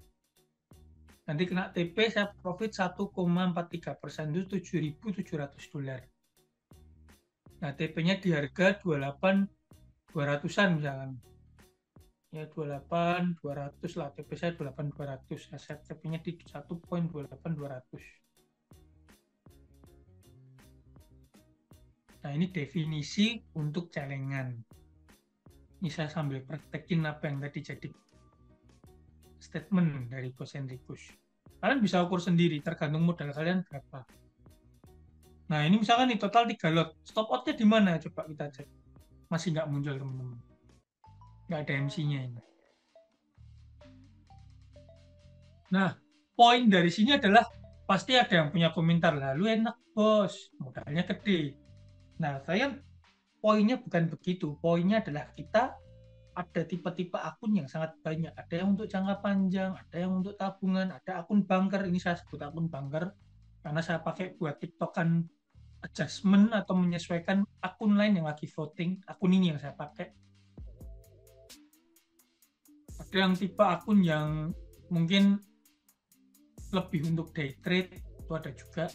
Nanti kena TP saya profit 1,43%, itu 7.700 dolar. Nah, TP-nya di harga 28.200-an misalkan. Ya 28.200 lah, TP saya 28.200. Aset TP-nya di 1.28.200. Nah, ini definisi untuk celengan. Ini saya sambil praktekin apa yang tadi jadi statement dari Bos Enrikus. Kalian bisa ukur sendiri, tergantung modal kalian berapa. Nah, ini misalkan nih total 3 lot. Stop out-nya di mana? Coba kita cek. Masih nggak muncul, teman-teman. Nggak ada MC-nya ini. Nah, poin dari sini adalah pasti ada yang punya komentar. Lalu enak, bos. Modalnya gede. Nah, saya poinnya bukan begitu. Poinnya adalah kita ada tipe-tipe akun yang sangat banyak. Ada yang untuk jangka panjang, ada yang untuk tabungan, ada akun banker. Ini saya sebut akun banker karena saya pakai buat tiktokan adjustment atau menyesuaikan akun lain yang lagi voting. Akun ini yang saya pakai. Ada yang tipe akun yang mungkin lebih untuk day trade, itu ada juga.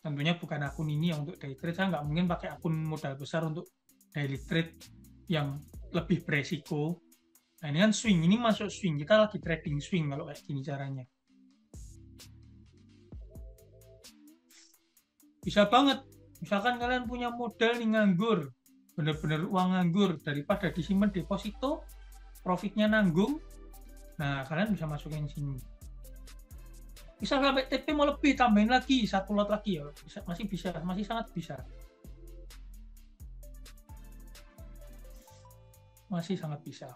Tentunya bukan akun ini yang untuk day trade. Saya nggak mungkin pakai akun modal besar untuk daily trade yang lebih beresiko. Nah, ini kan swing, ini masuk swing. Kita lagi trading swing kalau kayak gini caranya. Bisa banget. Misalkan kalian punya modal nih nganggur, bener-bener uang nganggur, daripada disimpan deposito, profitnya nanggung. Nah, kalian bisa masukin sini. Bisa sampai TP mau lebih, tambahin lagi, 1 lot lagi ya. Masih bisa, masih sangat bisa. Masih sangat bisa.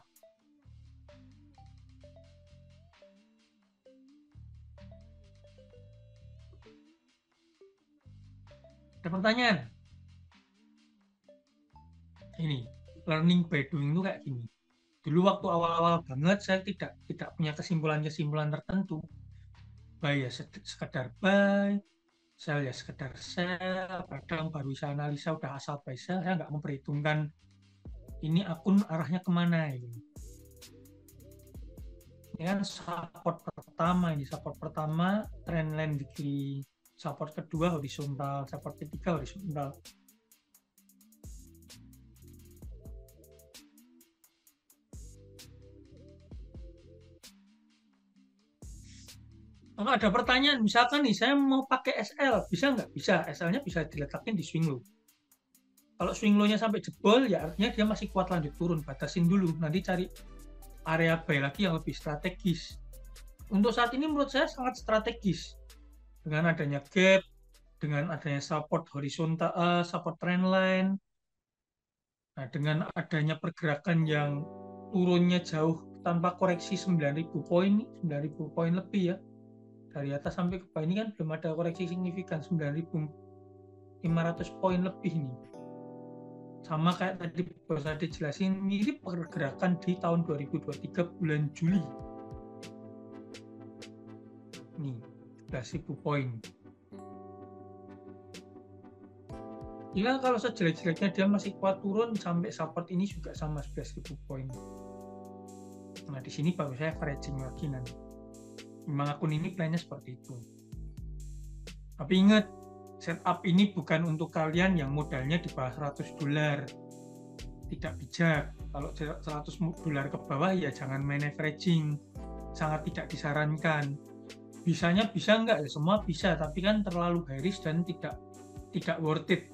Ada pertanyaan? Ini, learning by doing itu kayak gini. Dulu waktu awal-awal banget saya tidak punya kesimpulan-kesimpulan tertentu. Buy ya sekedar buy, sell ya sekedar sell, kadang baru bisa analisa udah asal buy sell, saya nggak memperhitungkan ini akun arahnya kemana ini. Ini kan support pertama trendline weekly, support kedua horizontal, support ketiga horizontal. Kalau ada pertanyaan, misalkan nih saya mau pakai SL, bisa nggak? Bisa, SL-nya bisa diletakin di swing low. Kalau swing low-nya sampai jebol, ya artinya dia masih kuat lanjut turun. Batasin dulu, nanti cari area buy lagi yang lebih strategis. Untuk saat ini menurut saya sangat strategis. Dengan adanya gap, dengan adanya support horizontal, support trendline, nah dengan adanya pergerakan yang turunnya jauh tanpa koreksi 9.000 poin, 9.000 poin lebih ya. Dari atas sampai ke bawah ini kan belum ada koreksi signifikan, 9.500 poin lebih nih. Sama kayak tadi Bos Ade jelasin, mirip pergerakan di tahun 2023 bulan Juli. Nih, 11.000 poin. Gila kalau sejelek-jeleknya dia masih kuat turun sampai support ini juga sama 11.000 poin. Nah, di sini baru saya averaging lagi nanti. Memang akun ini plannya seperti itu. Tapi ingat, setup ini bukan untuk kalian yang modalnya di bawah 100 dolar. Tidak bijak. Kalau 100 dolar ke bawah ya jangan main averaging. Sangat tidak disarankan. Bisanya bisa nggak? Ya semua bisa, tapi kan terlalu high risk dan tidak worth it.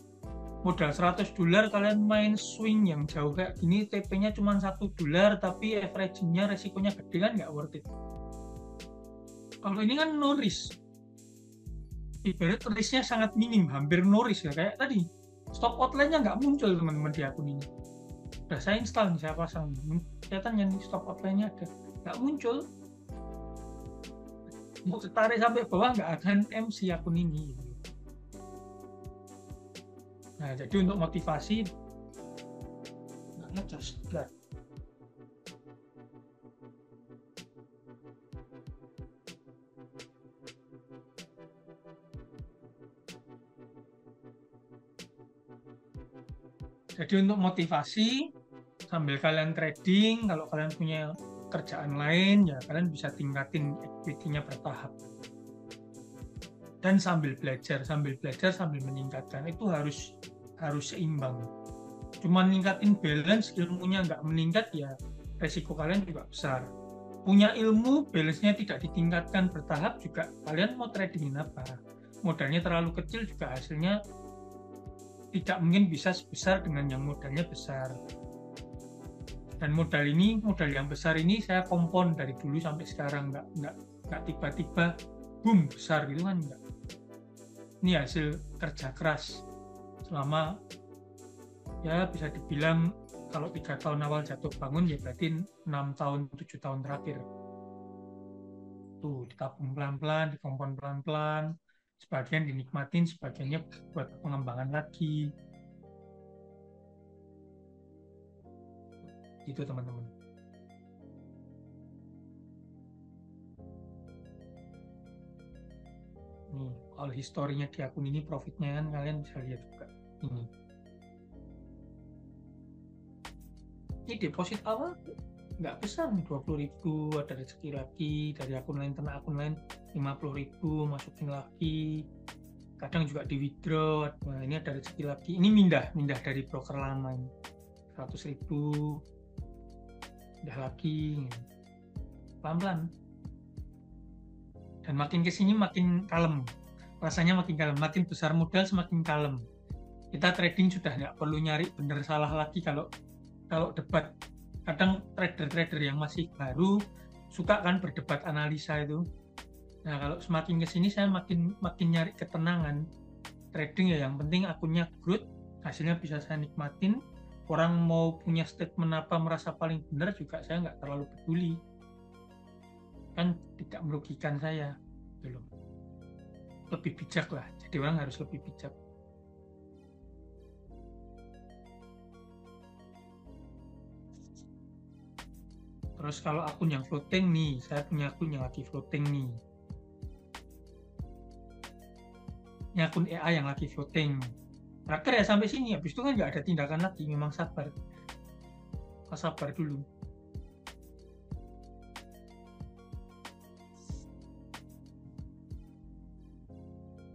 Modal 100 dolar kalian main swing yang jauh kayak gini, TP-nya cuma 1 dolar, tapi averaging-nya resikonya gede kan nggak worth it. Kalau ini kan no risk, ibarat risknya sangat minim, hampir no risk ya. Kayak tadi, stop outline-nya nggak muncul teman-teman di akun ini. Udah saya install nih, saya pasang. Kelihatan yang stop outline-nya ada. Nggak muncul. Mau tarik sampai bawah nggak akan MC akun ini. Nah, jadi untuk motivasi, nggak ngecas. Jadi untuk motivasi, sambil kalian trading, kalau kalian punya kerjaan lain, ya kalian bisa tingkatin equity-nya bertahap. Dan sambil belajar, sambil meningkatkan, itu harus seimbang. Cuma ningkatin balance, ilmunya nggak meningkat, ya resiko kalian juga besar. Punya ilmu, balance-nya tidak ditingkatkan bertahap, juga kalian mau tradingin apa? Modalnya terlalu kecil juga hasilnya tidak mungkin bisa sebesar dengan yang modalnya besar. Dan modal yang besar ini saya kompon dari dulu sampai sekarang, nggak tiba-tiba boom besar gitu kan, enggak. Ini hasil kerja keras selama, ya bisa dibilang kalau 3 tahun awal jatuh bangun, ya berarti 6 tahun 7 tahun terakhir. Tuh ditabung pelan-pelan, dikompon pelan-pelan, sebagian dinikmatin, sebagiannya buat pengembangan lagi. Gitu teman-teman. Nih, kalau historinya di akun ini, profitnya kan kalian bisa lihat juga. Ini deposit awal nggak besar, 20.000, ada rezeki lagi dari akun lain, kena akun lain 50.000, masukin lagi, kadang juga di withdraw. Nah, ini ada rezeki lagi, ini mindah dari broker lama ini 100.000, pindah lagi pelan-pelan, dan makin kesini makin kalem, rasanya makin kalem, makin besar modal semakin kalem. Kita trading sudah nggak perlu nyari bener salah lagi. Kalau debat, kadang trader-trader yang masih baru suka kan berdebat analisa itu. Nah, kalau semakin kesini saya makin nyari ketenangan. Trading ya yang penting akunnya growth, hasilnya bisa saya nikmatin. Orang mau punya statement apa, merasa paling benar juga saya nggak terlalu peduli. Kan tidak merugikan saya. Belum. Lebih bijak lah. Jadi orang harus lebih bijak. Terus kalau akun yang floating nih, saya punya akun yang lagi floating nih. Ini akun AI yang lagi floating. Terakhir ya sampai sini, habis itu kan nggak ada tindakan lagi, memang sabar. Sabar dulu.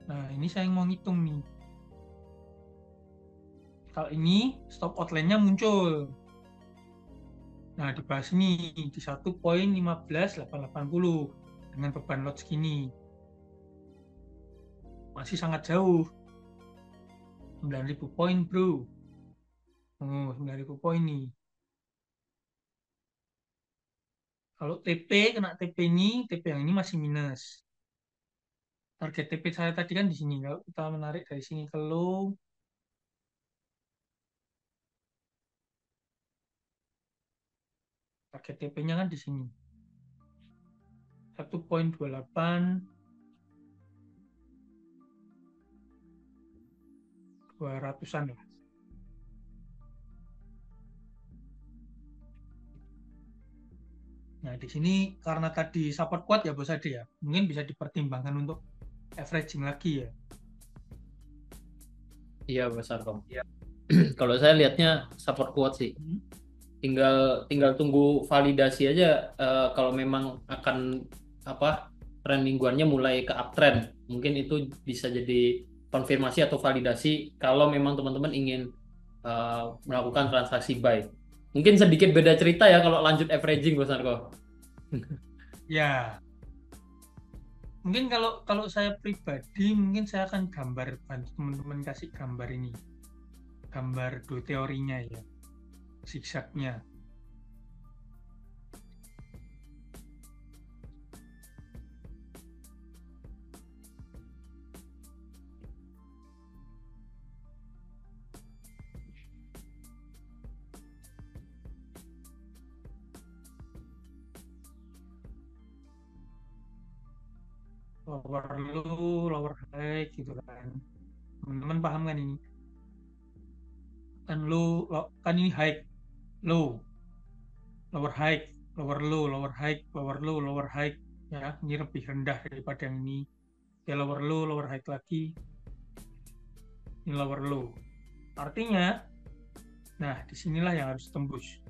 Nah, ini saya mau ngitung nih. Kalau ini stop outline-nya muncul. Nah, dibahas ini di 1.15880 dengan beban lot segini. Masih sangat jauh. 9.000 poin, bro. Oh, 9.000 poin nih. Kalau TP, kena TP ini, TP yang ini masih minus. Target TP saya tadi kan di sini. Kalau kita menarik dari sini ke low, target TP-nya kan di sini. 1.28, 200-an lah. Nah, di sini karena tadi support kuat ya Bos Ade ya, mungkin bisa dipertimbangkan untuk averaging lagi ya. Iya, besar Tom. Kalau saya lihatnya support kuat sih. Tinggal tunggu validasi aja, kalau memang akan apa, tren mingguannya mulai ke uptrend. Mungkin itu bisa jadi konfirmasi atau validasi kalau memang teman-teman ingin melakukan transaksi buy. Mungkin sedikit beda cerita ya kalau lanjut averaging, Bos Narko. Ya, mungkin kalau saya pribadi, mungkin saya akan gambar, bantu teman-teman kasih gambar ini, gambar do teorinya ya, zigzagnya. lower low, lower high gitu kan. Teman-teman paham kan ini? Kan kan ini high, low, lower high, lower low, lower high, lower low, lower high. Ya, ini lebih rendah daripada yang ini. Ya lower low, lower high lagi, ini lower low. Artinya, nah disinilah yang harus tembus.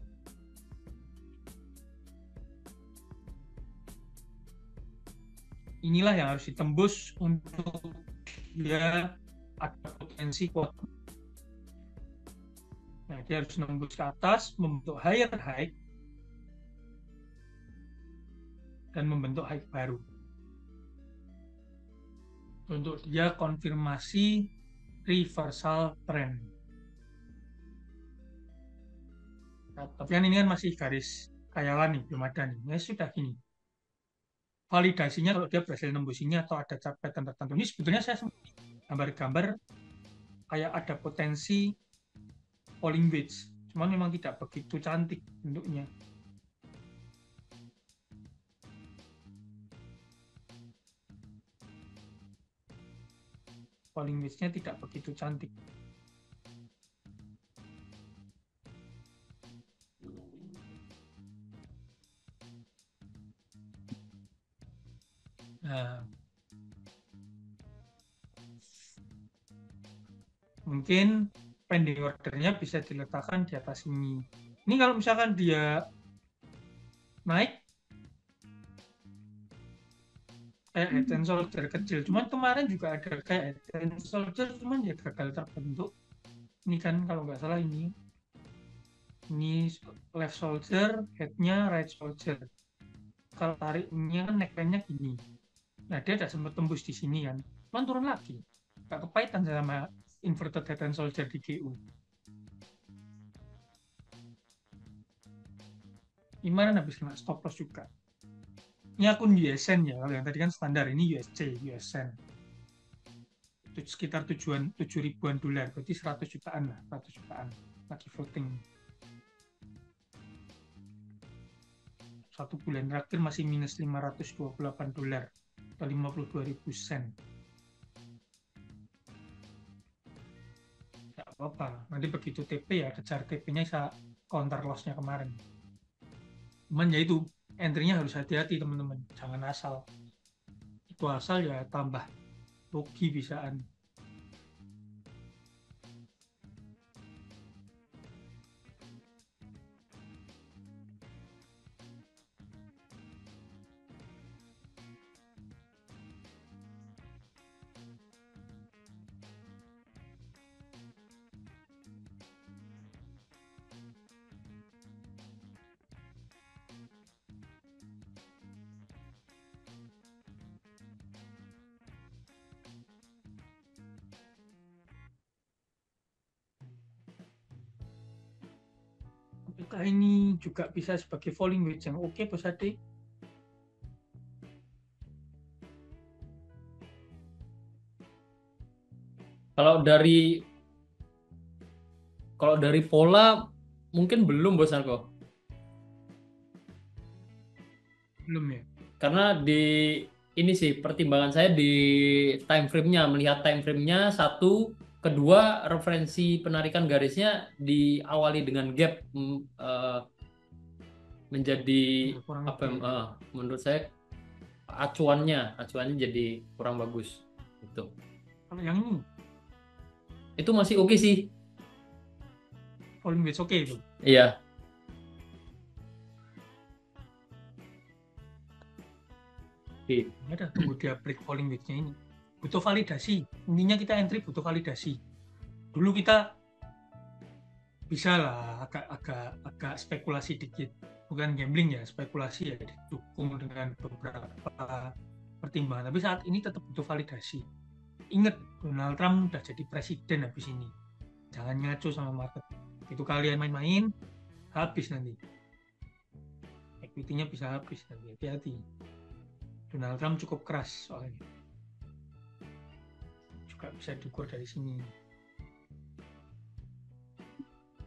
Inilah yang harus ditembus untuk dia ada potensi kuat. Nah, dia harus nembus ke atas, membentuk higher high, dan membentuk high baru. Untuk dia konfirmasi reversal trend. Nah, tapi kan ini kan masih garis khayalan nih, belum ada nih. Ya sudah gini. Validasinya kalau dia berhasil nembus ini atau ada catatan tertentu. Ini sebetulnya saya gambar-gambar kayak ada potensi falling wedge. Cuman memang tidak begitu cantik bentuknya. Falling wedge-nya tidak begitu cantik. Nah, mungkin pending ordernya bisa diletakkan di atas ini. Ini kalau misalkan dia naik kayak head and shoulder kecil. Cuman kemarin juga ada kayak head and shoulder, cuman ya gagal terbentuk. Ini kan kalau nggak salah ini left shoulder, headnya right shoulder. Kalau tariknya kan neckline-nya gini. Nah dia udah sempat tembus di sini kan, cuman turun lagi. Nggak kepahitan sama inverted head and shoulder di GU. Gimana habis kena stop loss juga. Ini akun USN ya, kalau yang tadi kan standar, ini USC, USN. Itu sekitar 7 ribuan dolar, berarti 100 jutaan lah, 100 jutaan lagi floating. Satu bulan terakhir masih minus 528 dolar atau 52.000 sen. Tidak apa-apa, nanti begitu TP ya kejar TP-nya bisa counter loss-nya kemarin. Cuman ya itu, entry-nya harus hati-hati teman-teman, jangan asal. Itu asal ya tambah rugi bisaan. Apakah ini juga bisa sebagai falling wedge yang oke, Bos Ade? Kalau dari kalau dari pola mungkin belum Bos Arko. Belum ya? Karena di ini sih pertimbangan saya di time frame-nya, melihat time frame-nya satu, kedua referensi penarikan garisnya diawali dengan gap menjadi Ya, kurang apa lebih. menurut saya acuannya jadi kurang bagus gitu. Kalau yang ini, Itu masih oke sih. falling wedge oke itu. Iya. Oke. Ini ada tunggu dia break falling wedge-nya ini. Butuh validasi. Intinya kita entry butuh validasi. Dulu kita bisa lah agak spekulasi dikit. Bukan gambling ya, spekulasi ya didukung dengan beberapa pertimbangan. Tapi saat ini tetap butuh validasi. Ingat, Donald Trump udah jadi presiden habis ini. Jangan ngaco sama market. Itu kalian main-main, habis nanti. Equity-nya bisa habis nanti. Hati-hati. Donald Trump cukup keras soalnya. Juga bisa diukur dari sini.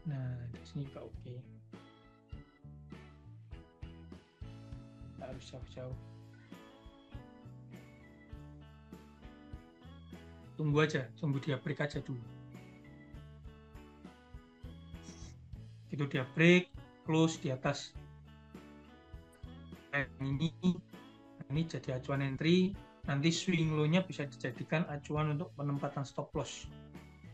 Nah, di sini juga oke. Nggak harus jauh-jauh. tunggu dia break aja dulu. Itu dia break, close di atas ini jadi acuan entry. Nanti swing low-nya bisa dijadikan acuan untuk penempatan stop loss.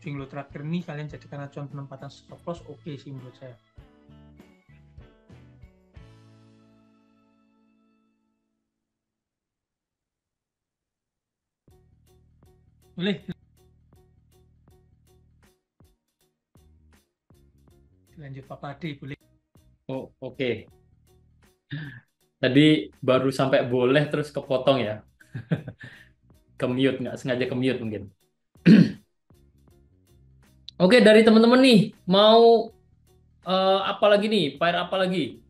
Swing low terakhir ini kalian jadikan acuan penempatan stop loss, oke sih menurut saya. Boleh lanjut Pak Ade, boleh. Oh, oke. Tadi baru sampai boleh terus kepotong ya. Ke mute, nggak sengaja ke mute mungkin. Oke, dari teman-teman nih, mau apa lagi nih? Pair apa lagi?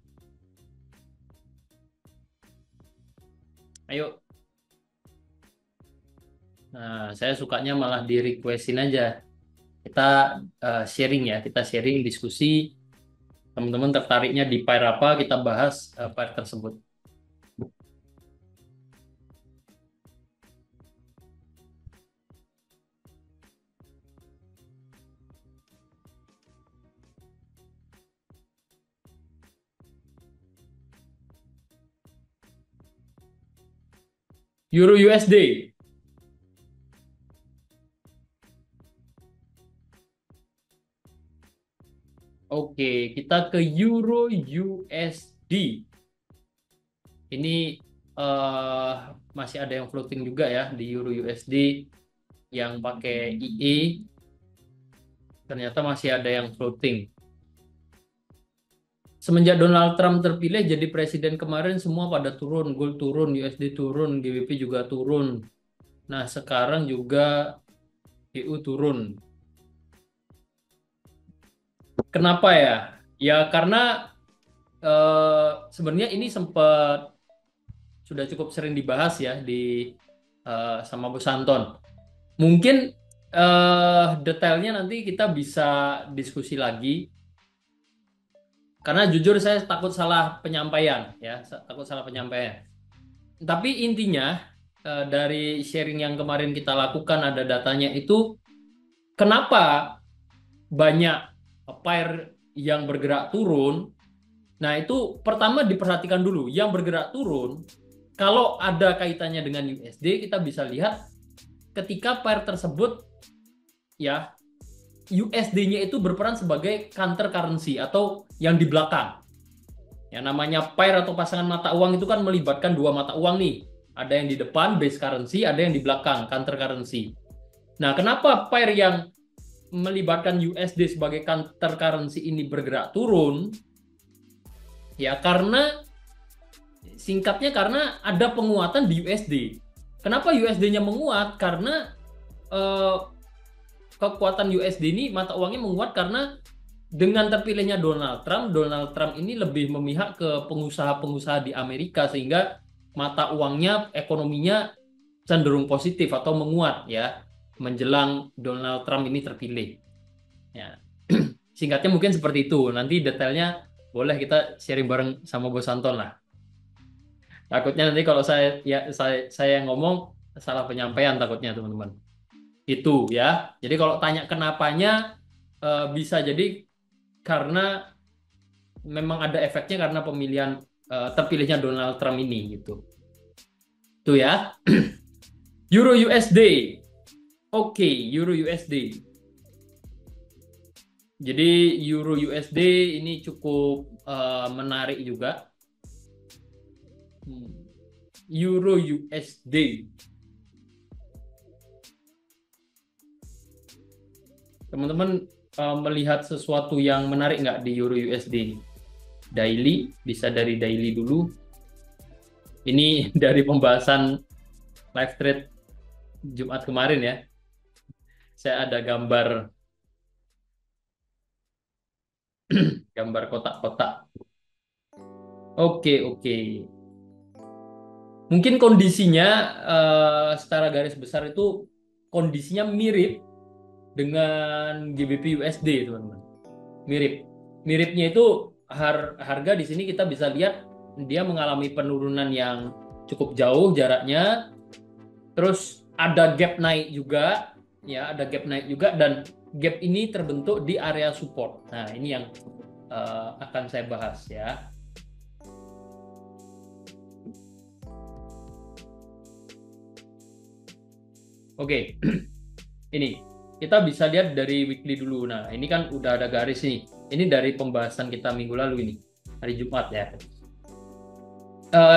Ayo. Nah, saya sukanya malah di requestin aja. Kita sharing ya, kita sharing diskusi. Teman-teman tertariknya di pair apa, kita bahas pair tersebut. Euro USD. Oke, kita ke Euro USD. Ini masih ada yang floating juga ya di Euro USD yang pakai IE. Ternyata masih ada yang floating. Semenjak Donald Trump terpilih jadi presiden kemarin semua pada turun, gold turun, USD turun, GBP juga turun. Nah, sekarang juga EU turun. Kenapa ya? Ya karena sebenarnya ini sempat sudah cukup sering dibahas ya di sama Bos Anton. Mungkin detailnya nanti kita bisa diskusi lagi. Karena jujur saya takut salah penyampaian ya, takut salah penyampaian. Tapi intinya dari sharing yang kemarin kita lakukan ada datanya itu kenapa banyak pair yang bergerak turun. Nah, itu pertama diperhatikan dulu yang bergerak turun. Kalau ada kaitannya dengan USD, kita bisa lihat ketika pair tersebut ya USD-nya itu berperan sebagai counter currency atau yang di belakang. Yang namanya pair atau pasangan mata uang itu kan melibatkan dua mata uang nih. Ada yang di depan base currency, ada yang di belakang counter currency. Nah, kenapa pair yang melibatkan USD sebagai counter currency ini bergerak turun? Ya karena singkatnya karena ada penguatan di USD. Kenapa USD-nya menguat? Karena kekuatan USD ini mata uangnya menguat karena dengan terpilihnya Donald Trump ini lebih memihak ke pengusaha-pengusaha di Amerika sehingga mata uangnya, ekonominya cenderung positif atau menguat ya menjelang Donald Trump ini terpilih. Ya. Singkatnya mungkin seperti itu. Nanti detailnya boleh kita sharing bareng sama Bos Anton lah. Takutnya nanti kalau saya yang ngomong salah penyampaian takutnya teman-teman. Itu ya. Jadi kalau tanya kenapanya bisa jadi karena memang ada efeknya karena pemilihan terpilihnya Donald Trump ini gitu. Itu ya. Euro USD. Oke, Euro USD. Jadi Euro USD ini cukup menarik juga. Euro USD. Teman-teman melihat sesuatu yang menarik nggak di Euro USD? Daily, bisa dari daily dulu. Ini dari pembahasan live trade Jumat kemarin ya. Saya ada gambar gambar kotak-kotak. Oke. Mungkin kondisinya secara garis besar itu kondisinya mirip dengan GBP USD, teman-teman. Miripnya itu harga di sini kita bisa lihat dia mengalami penurunan yang cukup jauh jaraknya. Terus ada gap naik juga. ya ada gap naik juga, dan gap ini terbentuk di area support. Nah, ini yang akan saya bahas ya. Oke, ini kita bisa lihat dari weekly dulu. Nah, ini kan udah ada garis nih. Ini dari pembahasan kita minggu lalu ini, hari Jumat ya.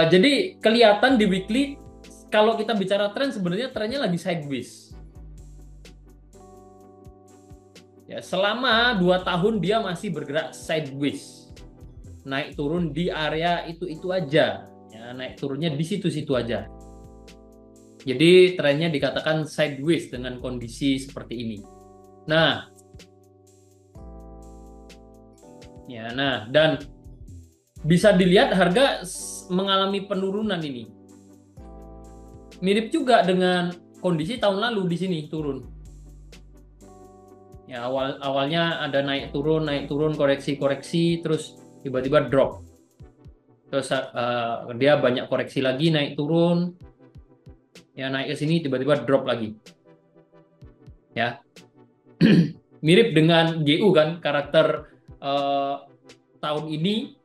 Jadi kelihatan di weekly, kalau kita bicara tren, sebenarnya trennya lagi sideways. Ya, selama 2 tahun dia masih bergerak sideways. Naik turun di area itu aja. Ya, naik turunnya di situ-situ aja. Jadi trennya dikatakan sideways dengan kondisi seperti ini. Nah, dan bisa dilihat harga mengalami penurunan ini. Mirip juga dengan kondisi tahun lalu di sini turun. Ya, awalnya ada naik turun, koreksi, terus tiba-tiba drop. Terus dia banyak koreksi lagi, naik turun. Ya, naik ke sini tiba-tiba drop lagi. Ya. Mirip dengan GU kan, karakter tahun ini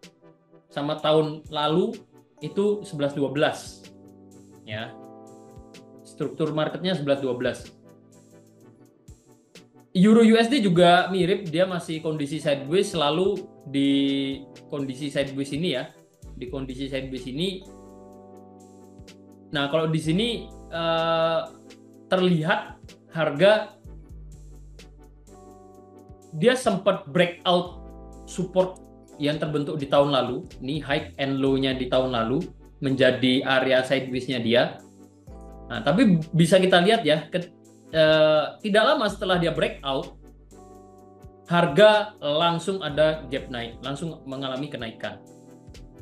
sama tahun lalu itu 11-12. Ya. Struktur marketnya 11-12. Euro USD juga mirip, dia masih kondisi sideways, selalu di kondisi sideways ini ya. Di kondisi sideways ini. Nah, kalau di sini terlihat harga dia sempat breakout support yang terbentuk di tahun lalu. Ini high and low-nya di tahun lalu menjadi area sideways-nya dia. Nah, tapi bisa kita lihat ya, tidak lama setelah dia breakout, harga langsung ada gap naik, langsung mengalami kenaikan.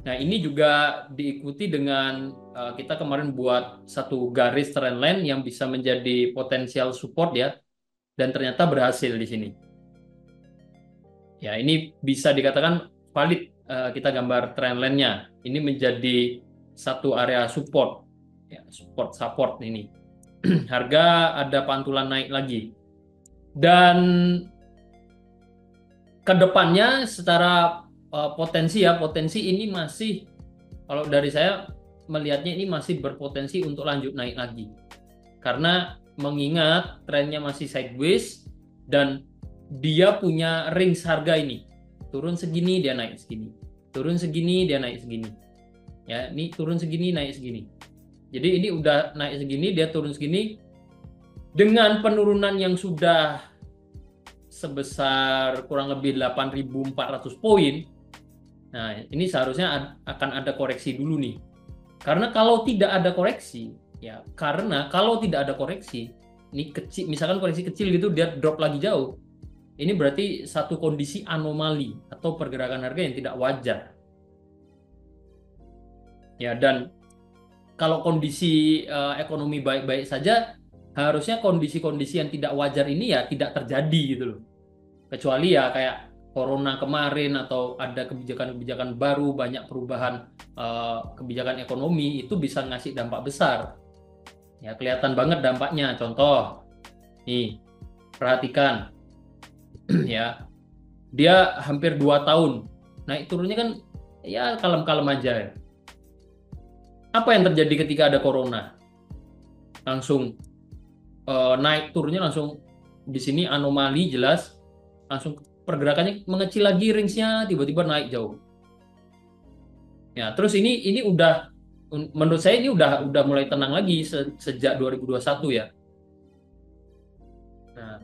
Nah, ini juga diikuti dengan kita kemarin buat satu garis trendline yang bisa menjadi potensial support ya, dan ternyata berhasil di sini. Ya, ini bisa dikatakan valid, kita gambar trendline-nya. Ini menjadi satu area support, ya, support ini. Harga ada pantulan naik lagi. Dan kedepannya secara potensi ini masih, kalau dari saya melihatnya ini masih berpotensi untuk lanjut naik lagi. Karena mengingat trennya masih sideways dan dia punya range harga ini. Turun segini dia naik segini. Turun segini dia naik segini. Ya, ini turun segini naik segini. Jadi ini udah naik segini, dia turun segini. Dengan penurunan yang sudah sebesar kurang lebih 8.400 poin. Nah, ini seharusnya akan ada koreksi dulu nih. Karena kalau tidak ada koreksi, ini kecil, misalkan koreksi kecil gitu, dia drop lagi jauh. Ini berarti satu kondisi anomali atau pergerakan harga yang tidak wajar. Ya, dan kalau kondisi ekonomi baik-baik saja, harusnya kondisi-kondisi yang tidak wajar ini ya tidak terjadi gitu loh. Kecuali ya kayak corona kemarin, atau ada kebijakan-kebijakan baru, banyak perubahan kebijakan ekonomi, itu bisa ngasih dampak besar. Ya, kelihatan banget dampaknya. Contoh, nih, perhatikan. Ya, dia hampir 2 tahun. Naik turunnya kan ya kalem-kalem aja ya. Apa yang terjadi ketika ada corona? Langsung naik turunnya langsung di sini anomali jelas, langsung pergerakannya mengecil lagi, range-nya tiba-tiba naik jauh. Ya, terus ini udah, menurut saya ini udah mulai tenang lagi sejak 2021 ya. Nah,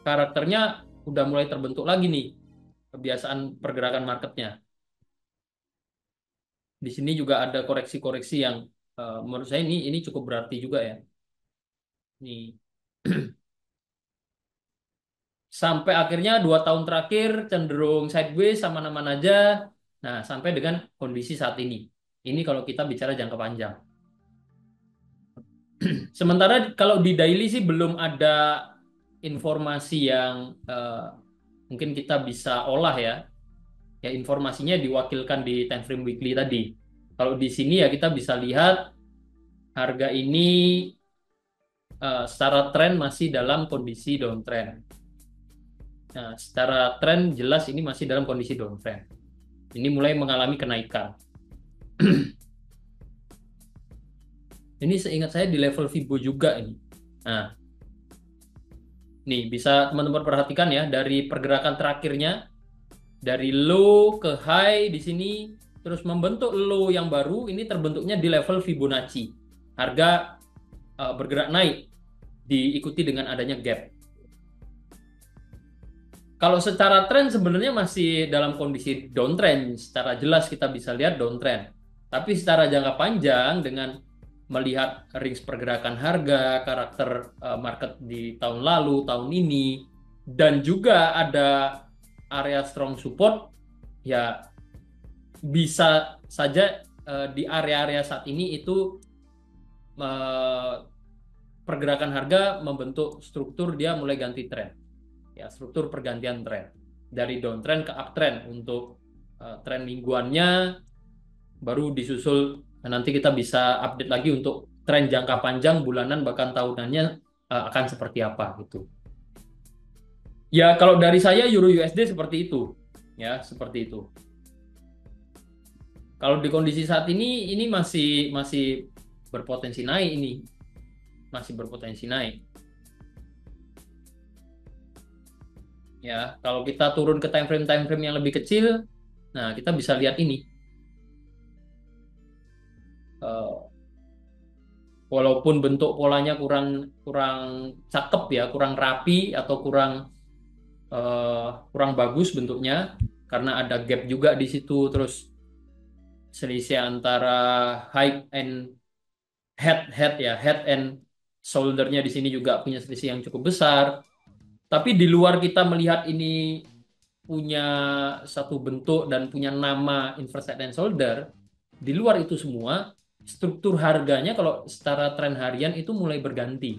karakternya udah mulai terbentuk lagi nih, kebiasaan pergerakan marketnya. Di sini juga ada koreksi-koreksi yang menurut saya ini cukup berarti juga ya. Nih. Sampai akhirnya 2 tahun terakhir cenderung sideways, sama-sama aja. Nah, sampai dengan kondisi saat ini. Ini kalau kita bicara jangka panjang. Sementara kalau di daily sih belum ada informasi yang mungkin kita bisa olah ya. Ya, informasinya diwakilkan di time frame weekly tadi. Kalau di sini ya kita bisa lihat harga ini secara tren masih dalam kondisi downtrend. Nah, secara tren jelas ini masih dalam kondisi downtrend. Ini mulai mengalami kenaikan. Ini seingat saya di level Fibo juga ini. Nah, nih bisa teman-teman perhatikan ya dari pergerakan terakhirnya dari low ke high di sini terus membentuk low yang baru ini terbentuknya di level Fibonacci. Harga bergerak naik diikuti dengan adanya gap. Kalau secara tren sebenarnya masih dalam kondisi downtrend, secara jelas kita bisa lihat downtrend. Tapi secara jangka panjang dengan melihat range pergerakan harga, karakter market di tahun lalu, tahun ini, dan juga ada area strong support, ya bisa saja di area-area saat ini itu eh, pergerakan harga membentuk struktur dia mulai ganti tren. Ya, struktur pergantian tren dari downtrend ke uptrend untuk tren mingguannya baru disusul nanti kita bisa update lagi untuk tren jangka panjang bulanan bahkan tahunannya akan seperti apa gitu. Ya kalau dari saya Euro USD seperti itu ya seperti itu. Kalau di kondisi saat ini masih masih berpotensi naik ini masih berpotensi naik. Ya, kalau kita turun ke time frame yang lebih kecil, nah kita bisa lihat ini. Eh, Walaupun bentuk polanya kurang kurang cakep ya, kurang rapi atau kurang bagus bentuknya, karena ada gap juga di situ, terus selisih antara height and head and shouldernya di sini juga punya selisih yang cukup besar. Tapi di luar kita melihat ini punya satu bentuk dan punya nama inverse head and shoulder, di luar itu semua, struktur harganya kalau secara tren harian itu mulai berganti.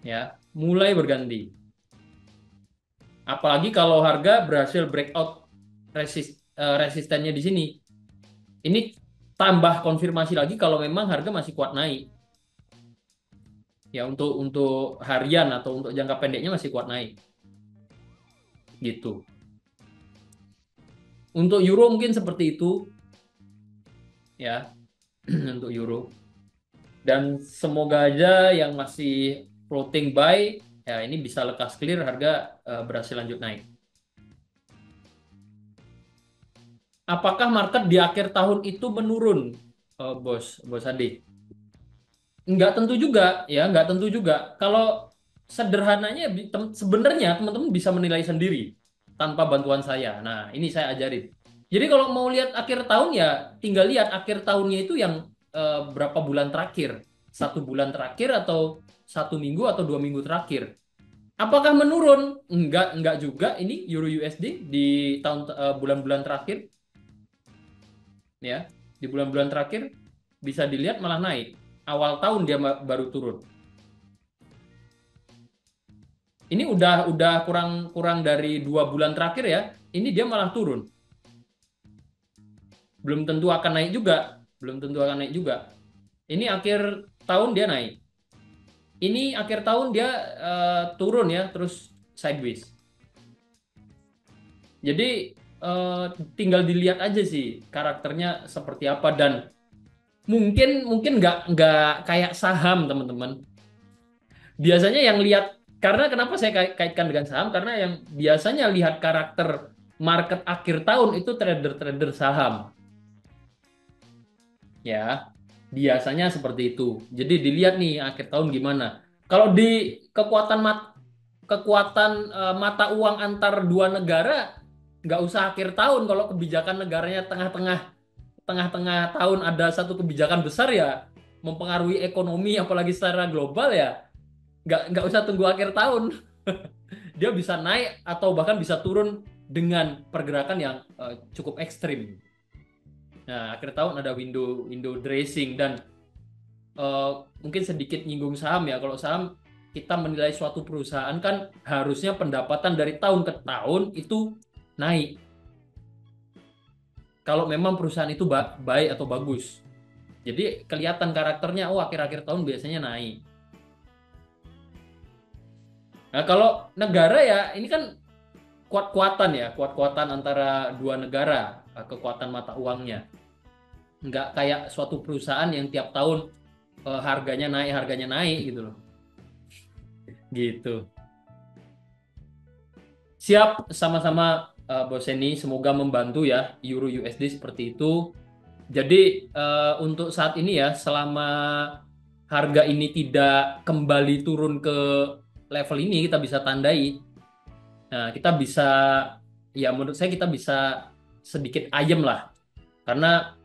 Ya, mulai berganti. Apalagi kalau harga berhasil breakout resistennya di sini. Ini tambah konfirmasi lagi kalau memang harga masih kuat naik. Ya, untuk harian atau untuk jangka pendeknya masih kuat naik. Gitu. Untuk euro mungkin seperti itu ya untuk euro. Dan semoga aja yang masih floating buy ya ini bisa lekas clear harga berhasil lanjut naik. Apakah market di akhir tahun itu menurun, Bos Adi? Nggak tentu juga, ya nggak tentu juga. Kalau sederhananya sebenarnya teman-teman bisa menilai sendiri tanpa bantuan saya. Nah, ini saya ajarin. Jadi kalau mau lihat akhir tahun ya tinggal lihat akhir tahunnya itu yang berapa bulan terakhir, 1 bulan terakhir atau 1 minggu atau 2 minggu terakhir. Apakah menurun? Enggak juga. Ini Euro USD di bulan-bulan terakhir, ya di bulan-bulan terakhir bisa dilihat malah naik. Awal tahun dia baru turun. Ini udah kurang dari 2 bulan terakhir ya. Ini dia malah turun. Belum tentu akan naik juga. Belum tentu akan naik juga. Ini akhir tahun dia naik. Ini akhir tahun dia turun ya, terus sideways. Jadi tinggal dilihat aja sih karakternya seperti apa dan mungkin nggak kayak saham teman-teman. Biasanya yang lihat karena kenapa saya kaitkan dengan saham karena yang biasanya lihat karakter market akhir tahun itu trader-trader saham. Ya, biasanya seperti itu. Jadi dilihat nih akhir tahun gimana. Kalau di kekuatan mata uang antar dua negara nggak usah akhir tahun kalau kebijakan negaranya tengah-tengah tahun ada satu kebijakan besar ya mempengaruhi ekonomi apalagi secara global ya nggak usah tunggu akhir tahun. Dia bisa naik atau bahkan bisa turun dengan pergerakan yang cukup ekstrim. Nah, akhir tahun ada window dressing dan mungkin sedikit nyinggung saham ya. Kalau saham kita menilai suatu perusahaan kan harusnya pendapatan dari tahun ke tahun itu naik. Kalau memang perusahaan itu baik atau bagus. Jadi kelihatan karakternya, oh akhir-akhir tahun biasanya naik. Nah, kalau negara ya ini kan kuat-kuatan ya, kuat-kuatan antara dua negara, kekuatan mata uangnya. Nggak kayak suatu perusahaan yang tiap tahun harganya naik gitu loh. Gitu. Siap, sama-sama Bos Eni, semoga membantu ya Euro USD seperti itu. Jadi untuk saat ini ya, selama harga ini tidak kembali turun ke level ini, kita bisa tandai. Nah, kita bisa, ya menurut saya kita bisa sedikit ayem lah. Karena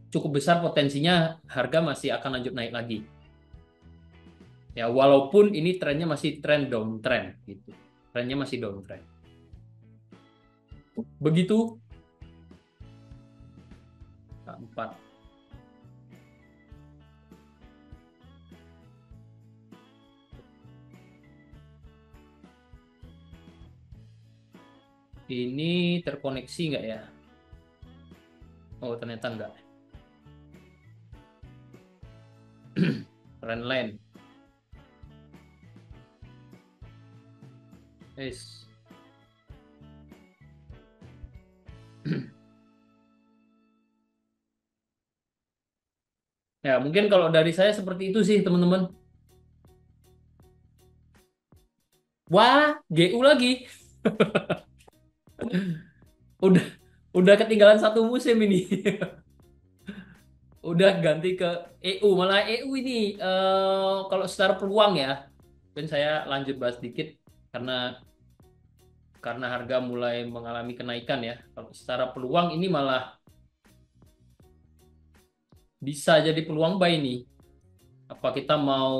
cukup besar potensinya harga masih akan lanjut naik lagi. Ya, walaupun ini trennya masih tren downtrend gitu. Trennya masih downtrend. Begitu. Empat. Ini terkoneksi nggak ya? Oh, ternyata nggak. Trendline. Yes. Ya, mungkin kalau dari saya seperti itu sih, teman-teman. Wah, GU lagi. Udah udah ketinggalan satu musim ini. Udah ganti ke EU. Malah EU ini kalau secara peluang ya, mungkin saya lanjut bahas dikit karena harga mulai mengalami kenaikan ya. Kalau secara peluang ini malah bisa jadi peluang buy nih. Apa kita mau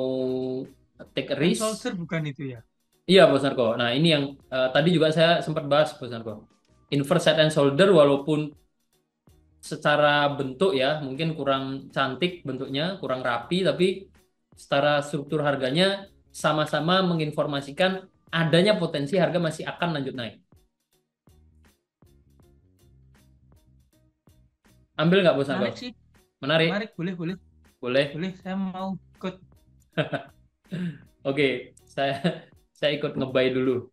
take a And risk? soldier bukan itu ya? Iya, Bos Narko. Nah, ini yang tadi juga saya sempat bahas, Bos Narko. Inverse head and shoulder walaupun secara bentuk ya mungkin kurang cantik bentuknya, kurang rapi, tapi secara struktur harganya sama-sama menginformasikan adanya potensi harga masih akan lanjut naik. Ambil nggak, Bos Narko? Menarik sih, Menarik? menarik, boleh, boleh, Boleh? boleh. Saya mau ikut. Oke, saya saya ikut ngebuy dulu.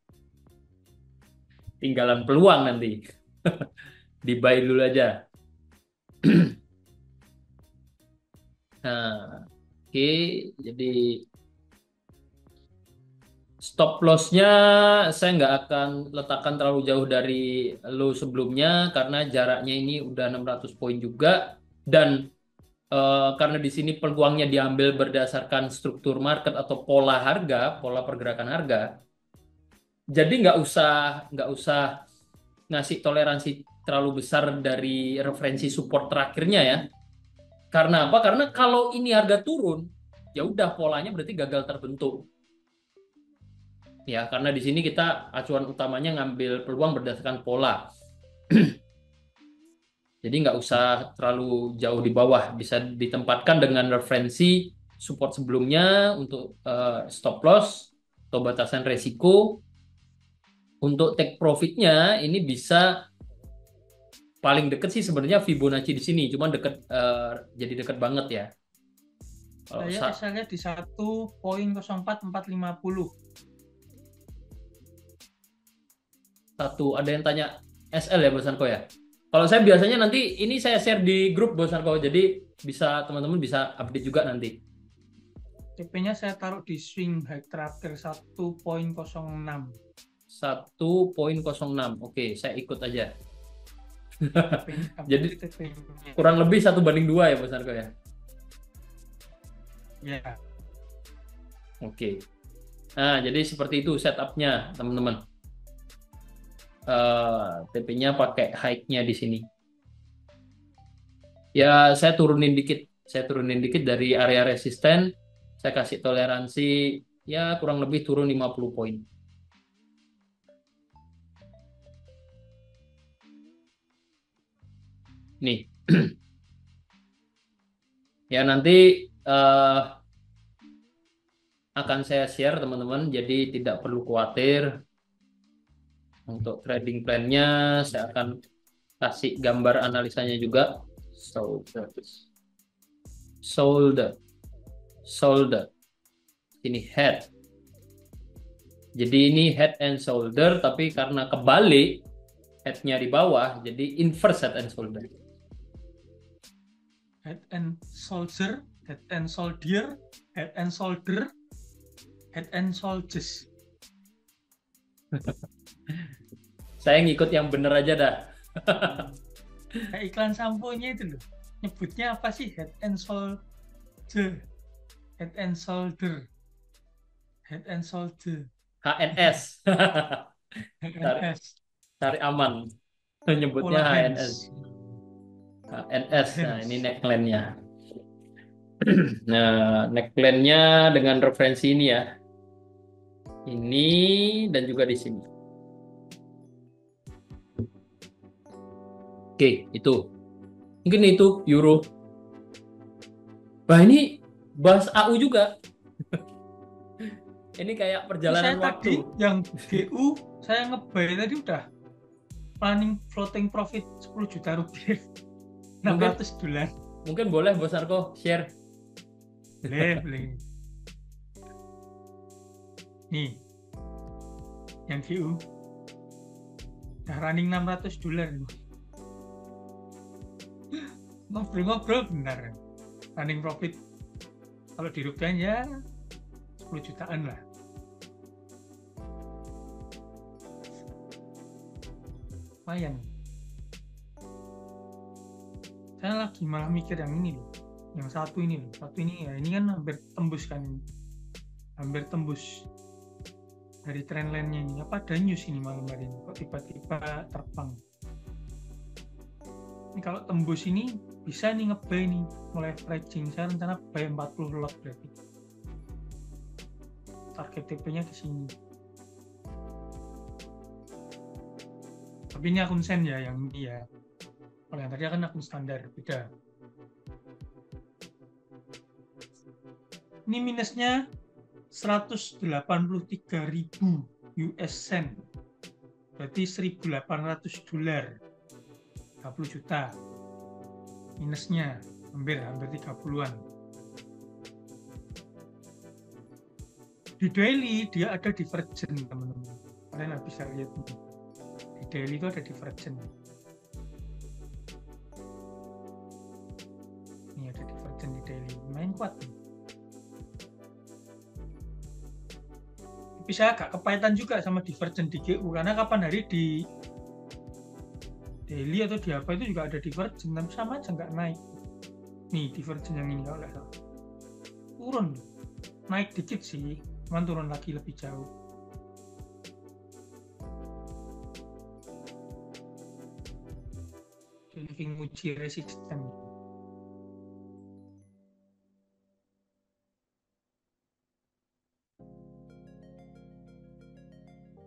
Tinggalan peluang nanti. Di buy dulu aja. Nah, oke, jadi stop loss-nya saya nggak akan letakkan terlalu jauh dari low sebelumnya karena jaraknya ini udah 600 poin juga dan karena di sini peluangnya diambil berdasarkan struktur market atau pola harga, pola pergerakan harga. Jadi nggak usah ngasih toleransi terlalu besar dari referensi support terakhirnya ya. Karena apa? Karena kalau ini harga turun, ya udah polanya berarti gagal terbentuk. Ya, karena di sini kita acuan utamanya ngambil peluang berdasarkan pola. Jadi nggak usah terlalu jauh di bawah, bisa ditempatkan dengan referensi support sebelumnya untuk stop loss atau batasan resiko. Untuk take profitnya ini bisa paling deket sih sebenarnya Fibonacci di sini, cuman deket jadi deket banget ya. Kalau Saya SL-nya di 1.04450. satu ada yang tanya SL ya Bos Sanko ya. Kalau saya biasanya nanti ini saya share di grup Bos Sanko, jadi bisa teman-teman bisa update juga nanti. TP-nya saya taruh di swing high terakhir 1.06. 1.06. Oke, saya ikut aja. TP-nya, Jadi TP-nya. kurang lebih 1/2 ya Bos Sanko ya. Ya, Oke. Nah, jadi seperti itu setupnya teman-teman. TP-nya pakai high-nya di sini. Ya, saya turunin dikit dari area resisten. Saya kasih toleransi ya kurang lebih turun 50 poin. Nih. Ya nanti eh, akan saya share teman-teman, jadi tidak perlu khawatir untuk trading plan-nya. Saya akan kasih gambar analisanya juga. So, shoulder, ini head. Jadi ini head and shoulder, tapi karena kebalik head-nya di bawah, jadi inverse head and shoulder. Head and soldier, head and soldier, head and shoulder, head and soldiers. Saya ngikut yang bener aja dah. Kayak iklan sampo-nya itu loh. Nyebutnya apa sih? Head and shoulder. Head and shoulder. Head and shoulder. HNS. Cari, HNS. cari aman. Nyebutnya Pola HNS. hands. HNS. Nah, Hands. ini neckline-nya. Nah, neckline-nya dengan referensi ini ya. Ini dan juga di sini. Oke, itu. Mungkin itu euro. Wah, ini bahas AU juga. Ini kayak perjalanan Saya waktu. tadi yang GU saya ngebay tadi udah planning floating profit 10 juta rupiah. $600. Mungkin boleh Bos Arko share. Boleh. Nih, yang GU udah running $600 nih. Ngobrol-ngobrol benar. Running profit kalau di rupiah ya 10 jutaan lah. Lumayan. Saya lagi malah mikir yang ini loh. Yang satu ini loh. Satu ini ya, ini kan hampir tembus kan ini. Hampir tembus dari trendline-nya ini. Apa ada news ini malam hari ini? Kok tiba-tiba terbang? Ini kalau tembus ini bisa nih nge-buy nih, mulai averaging. Saya rencana buy 40 lot berarti. Target TP-nya di sini. Tapi ini akun sen ya, yang ini ya. Kalau yang tadi kan akun standar, beda. Ini minusnya 183.000 US cent. Berarti $1.800. 30 juta. Minusnya hampir 30-an. Di daily dia ada divergent, teman-teman. Kalian bisa lihat nih. Di daily itu ada divergent. Ini ada divergent di daily. Main kuat nih. Bisa agak kepahitan juga sama divergent di GU, karena kapan hari di daily atau di apa itu juga ada divergent, tapi sama aja nggak naik. Nih divergent yang ini kalau nggak salah turun, naik dikit sih, cuman turun lagi lebih jauh. Jadi nguji resisten.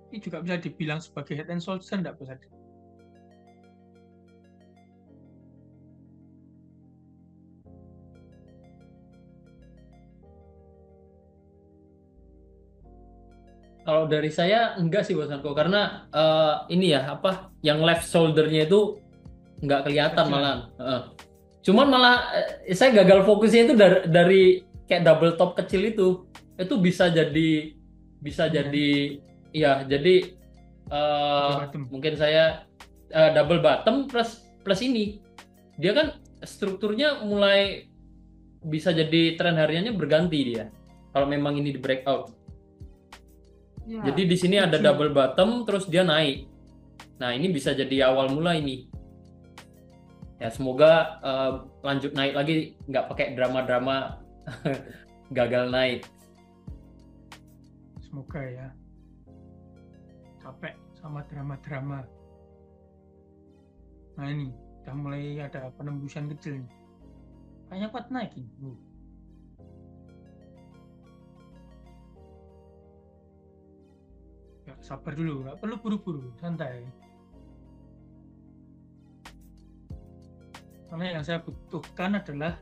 Ini juga bisa dibilang sebagai head and shoulder, enggak bisa? Kalau dari saya enggak sih Bos Arko, karena ini ya apa yang left shoulder-nya itu nggak kelihatan Kecil. malah. Cuman malah saya gagal fokusnya itu dari kayak double top kecil itu bisa jadi ya jadi mungkin saya double bottom plus ini dia kan strukturnya mulai bisa jadi tren hariannya berganti dia kalau memang ini di breakout. Ya, Jadi di sini ada double bottom terus dia naik. Nah, ini bisa jadi awal mula ini. Ya, semoga lanjut naik lagi, nggak pakai drama-drama gagal naik. Semoga ya. Capek sama drama-drama. Nah ini, udah mulai ada penembusan kecil nih. Kayaknya kuat naik ini. Ya, sabar dulu, nggak perlu buru-buru, santai. Karena yang saya butuhkan adalah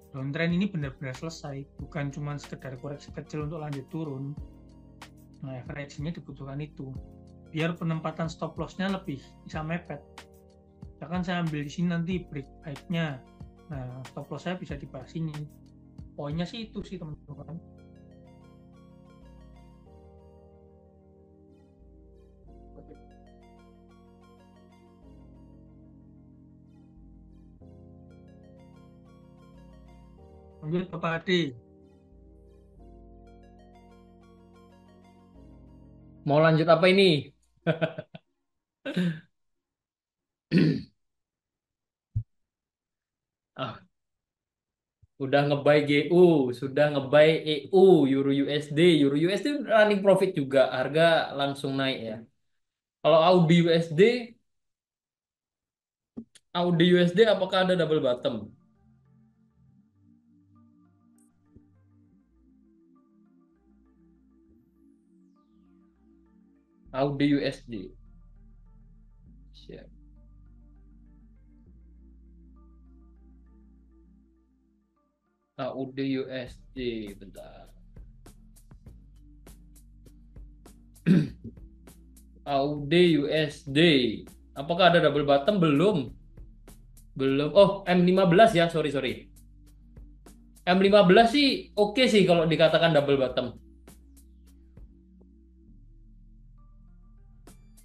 downtrend ini benar-benar selesai, bukan cuma sekedar koreksi kecil untuk lanjut turun. Nah, average-nya dibutuhkan itu, biar penempatan stop loss-nya lebih bisa mepet. Misalkan saya ambil di sini nanti break high-nya Nah, stop loss saya bisa di bawah sini. Poinnya sih itu sih teman-teman. Lanjut Bapak Ade. Mau lanjut apa ini? Ah, udah ngebuy GU, sudah ngebuy EU, Euro USD, Euro USD running profit juga, harga langsung naik ya. Kalau Audi USD apakah ada double bottom? Audi USD. Siap. Audi USD, bentar. Audi USD. Apakah ada double bottom? Belum. Belum. Oh, M15 ya, sorry sorry. M15 sih oke sih kalau dikatakan double bottom.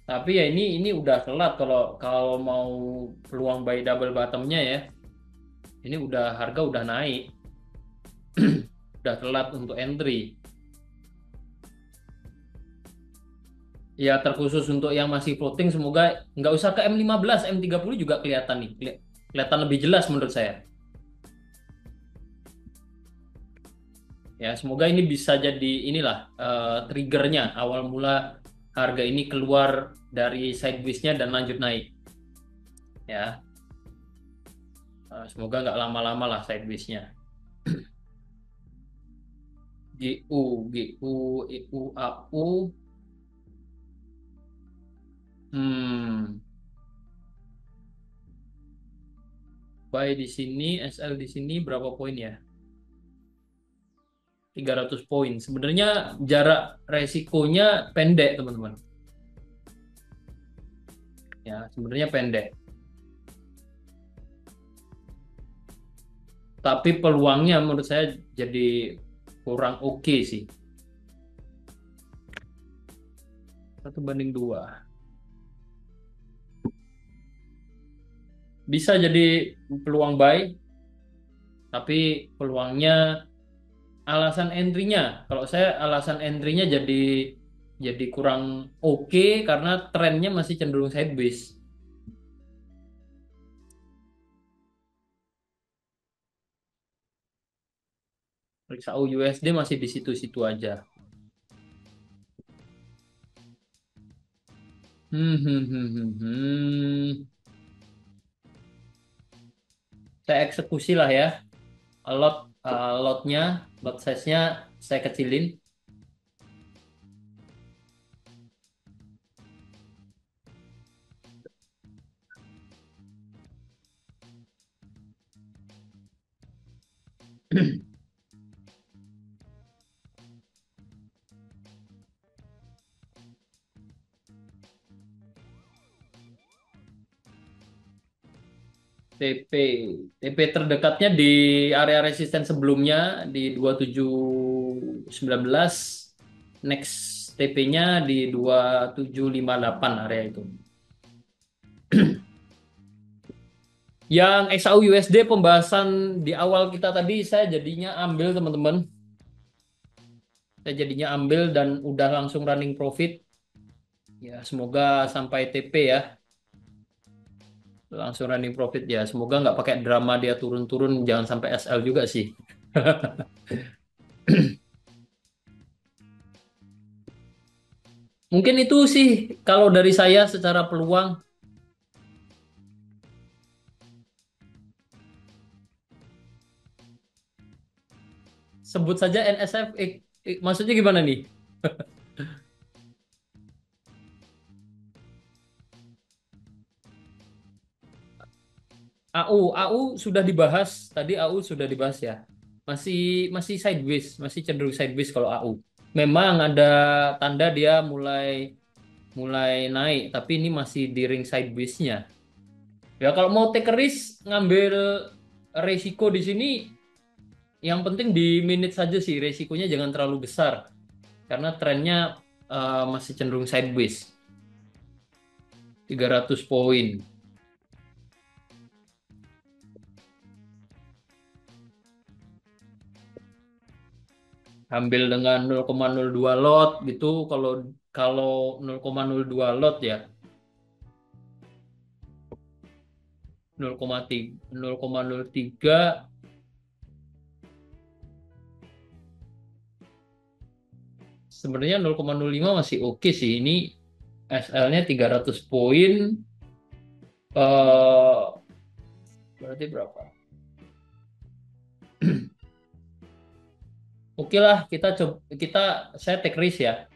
Tapi ya ini udah telat kalau kalau mau peluang buy double bottomnya ya. Ini udah harga udah naik, udah telat untuk entry. Ya terkhusus untuk yang masih floating semoga nggak usah ke M15, M30 juga kelihatan nih. Kelihatan lebih jelas menurut saya. Ya semoga ini bisa jadi inilah triggernya awal mula harga ini keluar dari sideways-nya dan lanjut naik. Ya, semoga nggak lama-lama lah sideways-nya. GU, GU, EU, AU. Hmm, buy di sini, SL di sini berapa poin ya? 300 poin. Sebenarnya jarak resikonya pendek, teman-teman. Ya, sebenarnya pendek. Tapi peluangnya menurut saya jadi kurang oke sih. 1 banding 2. Bisa jadi peluang buy, tapi peluangnya alasan entry-nya. Kalau saya alasan entry-nya jadi kurang oke karena trennya masih cenderung sideways. Periksa USD masih di situ-situ aja. Hmm, hmm, hmm, hmm, hmm. Saya eksekusi lah ya. Lotnya, lot size-nya saya kecilin. TP, TP terdekatnya di area resisten sebelumnya di 2719. Next TP-nya di 2758 area itu. Yang XAU USD pembahasan di awal kita tadi saya jadinya ambil teman-teman. Saya jadinya ambil dan udah langsung running profit. Ya, semoga sampai TP ya. Langsung running profit ya. Semoga nggak pakai drama dia turun-turun. Jangan sampai SL juga sih. Mungkin itu sih kalau dari saya secara peluang. Sebut saja NSF. Maksudnya gimana nih? AU sudah dibahas. Tadi AU sudah dibahas ya. Masih masih sideways, masih cenderung sideways kalau AU. Memang ada tanda dia mulai mulai naik, tapi ini masih di ring sideways-nya. Ya kalau mau take a risk ngambil resiko di sini yang penting di minute saja sih, resikonya jangan terlalu besar karena trennya masih cenderung sideways. 300 poin. Ambil dengan 0,02 lot gitu, kalau kalau 0,02 lot ya 0,3 sebenarnya 0,05 masih oke sih. Ini SL-nya 300 poin, eh berarti berapa? Oke lah, kita coba, saya take risk ya.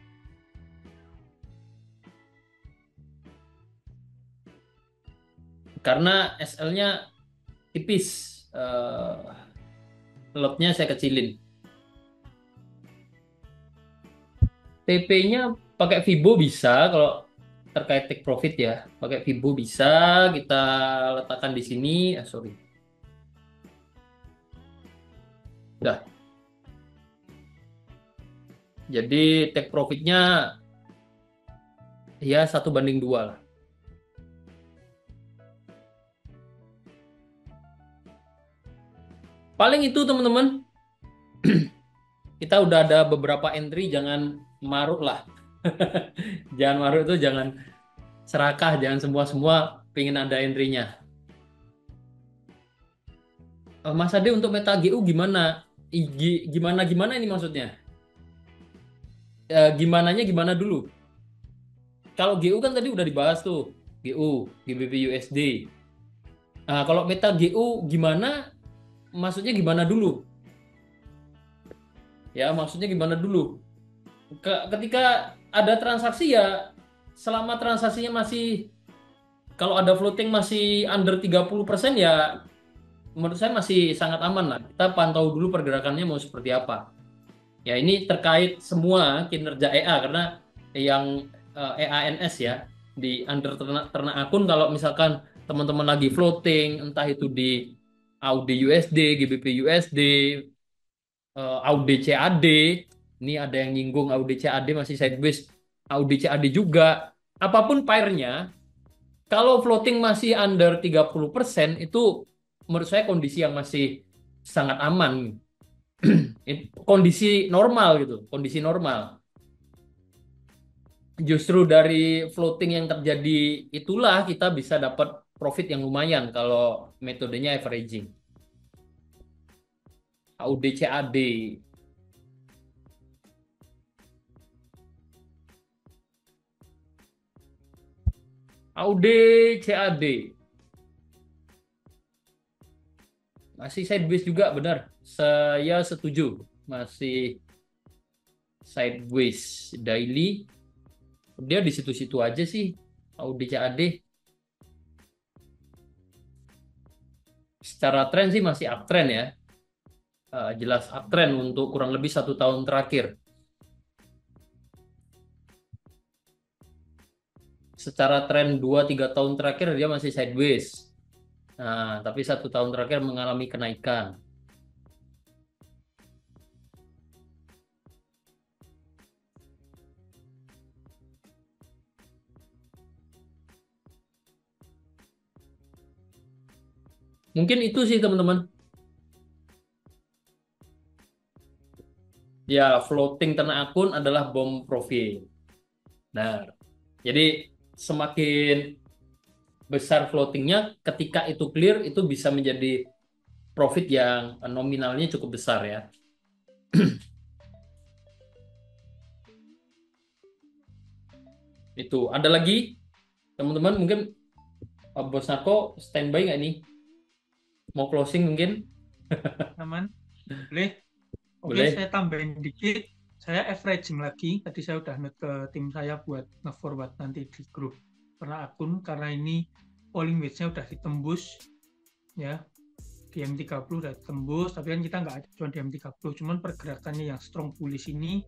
Karena SL-nya tipis, lotnya saya kecilin. TP-nya pakai Fibo bisa kalau terkait take profit ya. Pakai Fibo bisa, kita letakkan di sini. Sorry. Udah. Jadi take profitnya ya 1:2 lah. Paling itu teman-teman. Kita udah ada beberapa entry, jangan maruk lah. Jangan maruk itu, jangan serakah, jangan semua pengen ada entry-nya. Mas Ade untuk meta GU gimana? Gimana ini maksudnya? Gimananya gimana dulu? Kalau GU kan tadi udah dibahas tuh, GU, GBP USD. Nah, kalau meta GU gimana? Maksudnya gimana dulu? Ya, maksudnya gimana dulu? Ketika ada transaksi ya, selama transaksinya masih, kalau ada floating masih under 30% ya, menurut saya masih sangat aman lah. Kita pantau dulu pergerakannya mau seperti apa. Ya, ini terkait semua kinerja EA, karena yang EANS ya, di under ternak akun, kalau misalkan teman-teman lagi floating, entah itu di AUD USD, GBP USD, AUD CAD, ini ada yang nyinggung AUD CAD masih sideways, AUD CAD juga, apapun pairnya, kalau floating masih under 30% itu menurut saya kondisi yang masih sangat aman. Kondisi normal gitu, kondisi normal. Justru dari floating yang terjadi itulah kita bisa dapat profit yang lumayan kalau metodenya averaging. AUD CAD. AUD CAD. Masih sideways juga, benar. Saya setuju. Masih sideways daily. Dia di situ-situ aja sih. AUD CAD. Secara tren sih masih uptrend ya. Jelas uptrend untuk kurang lebih 1 tahun terakhir. Secara tren 2-3 tahun terakhir dia masih sideways. Nah, tapi 1 tahun terakhir mengalami kenaikan. Mungkin itu sih teman-teman. Ya, floating ternak akun adalah bom profit. Nah, jadi semakin besar floatingnya, ketika itu clear, itu bisa menjadi profit yang nominalnya cukup besar ya. Itu ada lagi teman-teman, mungkin Bos Narko standby nggak nih? Mau closing mungkin? Aman? Boleh? Oke, Boleh. saya tambahin dikit. Saya averaging lagi. Tadi saya udah note ke tim saya buat nge-forward nanti di grup karena akun, karena ini polling wedge-nya udah ditembus ya. Di M30 udah tembus, tapi kan kita nggak cuma di M30, cuman pergerakannya yang strong bullish ini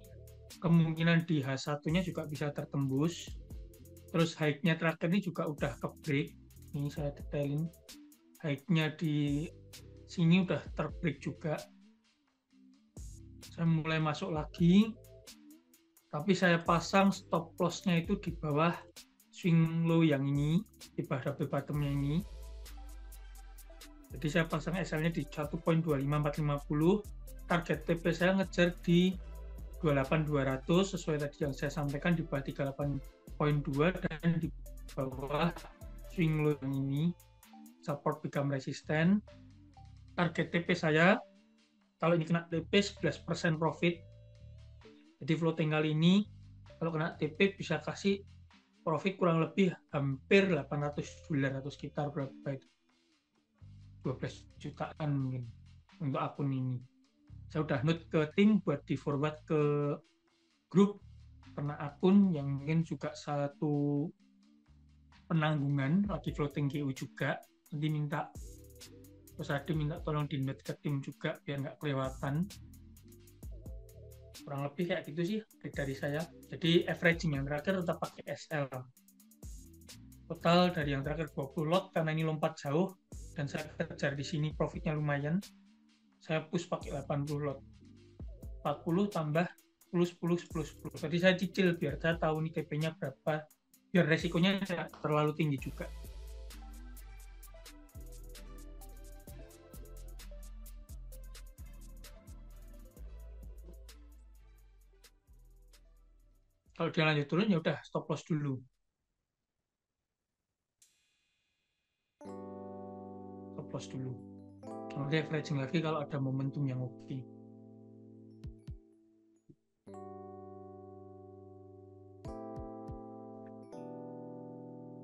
kemungkinan di H1-nya juga bisa tertembus. Terus high-nya terakhir ini juga udah ke break. Ini saya detailin. High-nya di sini udah terbreak juga. Saya mulai masuk lagi, tapi saya pasang stop loss-nya itu di bawah swing low yang ini, di bawah double bottom-nya ini. Jadi saya pasang SL-nya di 1.25450, target TP saya ngejar di 28200 sesuai tadi yang saya sampaikan, di bawah 38.2 dan di bawah swing low yang ini, support become resistant. Target TP saya kalau ini kena TP 11% profit. Jadi floating kali ini kalau kena TP bisa kasih profit kurang lebih hampir $800 atau sekitar berapa itu, 12 jutaan mungkin untuk akun ini. Saya udah note ke tim buat di forward ke grup karena akun yang mungkin juga satu penanggungan lagi floating GU juga. Nanti minta tolong di note ke tim juga biar nggak kelewatan. Kurang lebih kayak gitu sih dari saya. Jadi averaging yang terakhir tetap pakai SL. Total dari yang terakhir 20 lot karena ini lompat jauh dan saya kejar di sini profitnya lumayan. Saya push pakai 80 lot. 40 tambah 10 10 10 10. Tadi saya cicil biar saya tahu nih TP-nya berapa. Biar resikonya tidak terlalu tinggi juga. Kalau dia lanjut turun ya udah stop loss dulu. Stop loss dulu. Nanti averaging lagi kalau ada momentum yang oke.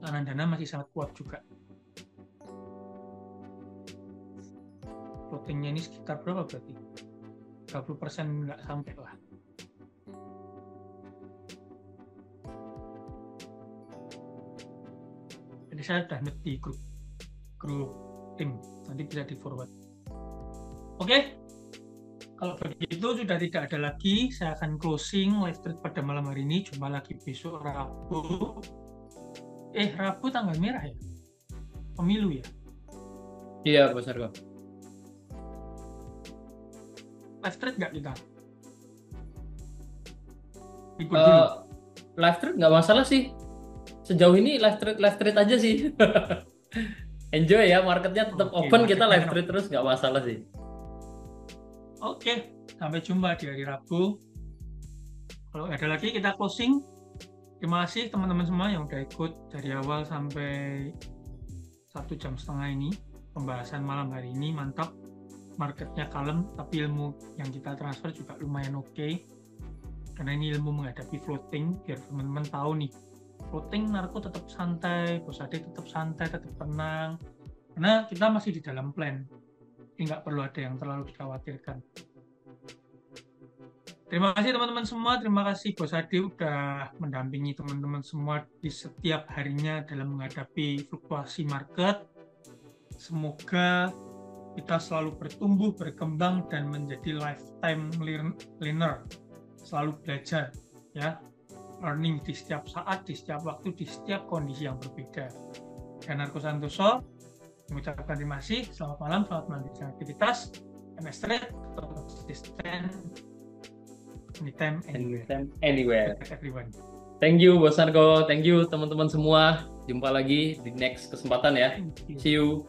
Karena dana masih sangat kuat juga. Floatingnya ini sekitar berapa berarti? 30% nggak sampai lah. Jadi saya udah net di grup tim, nanti bisa di forward. Oke, kalau begitu sudah tidak ada lagi, saya akan closing live trade pada malam hari ini. Jumpa lagi besok Rabu. Rabu tanggal merah ya? Pemilu ya? Iya, Bos Argo. Live trade nggak kita? Ikut dulu. Live trade nggak masalah sih. Sejauh ini live trade aja sih. Enjoy ya, marketnya tetap open, kita live trade terus nggak masalah sih. Oke, sampai jumpa di hari Rabu. Kalau nggak ada lagi kita closing. Terima kasih teman-teman semua yang udah ikut dari awal sampai 1,5 jam ini. Pembahasan malam hari ini mantap. Marketnya kalem, tapi ilmu yang kita transfer juga lumayan oke. Karena ini ilmu menghadapi floating, biar teman-teman tahu nih. Floating narko tetap santai, Bos Ade tetap santai, tetap tenang. Karena kita masih di dalam plan. Jadi nggak perlu ada yang terlalu dikhawatirkan. Terima kasih teman-teman semua, terima kasih Bos Ade udah mendampingi teman-teman semua di setiap harinya dalam menghadapi fluktuasi market. Semoga kita selalu bertumbuh, berkembang, dan menjadi lifetime learner. Selalu belajar, ya. Learning di setiap saat, di setiap waktu, di setiap kondisi yang berbeda. Dan Narko Santoso mengucapkan terima kasih. Selamat malam, selamat melanjutkan aktivitas. MS Trade, konsisten, anytime, anywhere. Everyone. Thank you Bos Narko, thank you teman-teman semua. Jumpa lagi di next kesempatan ya. See you.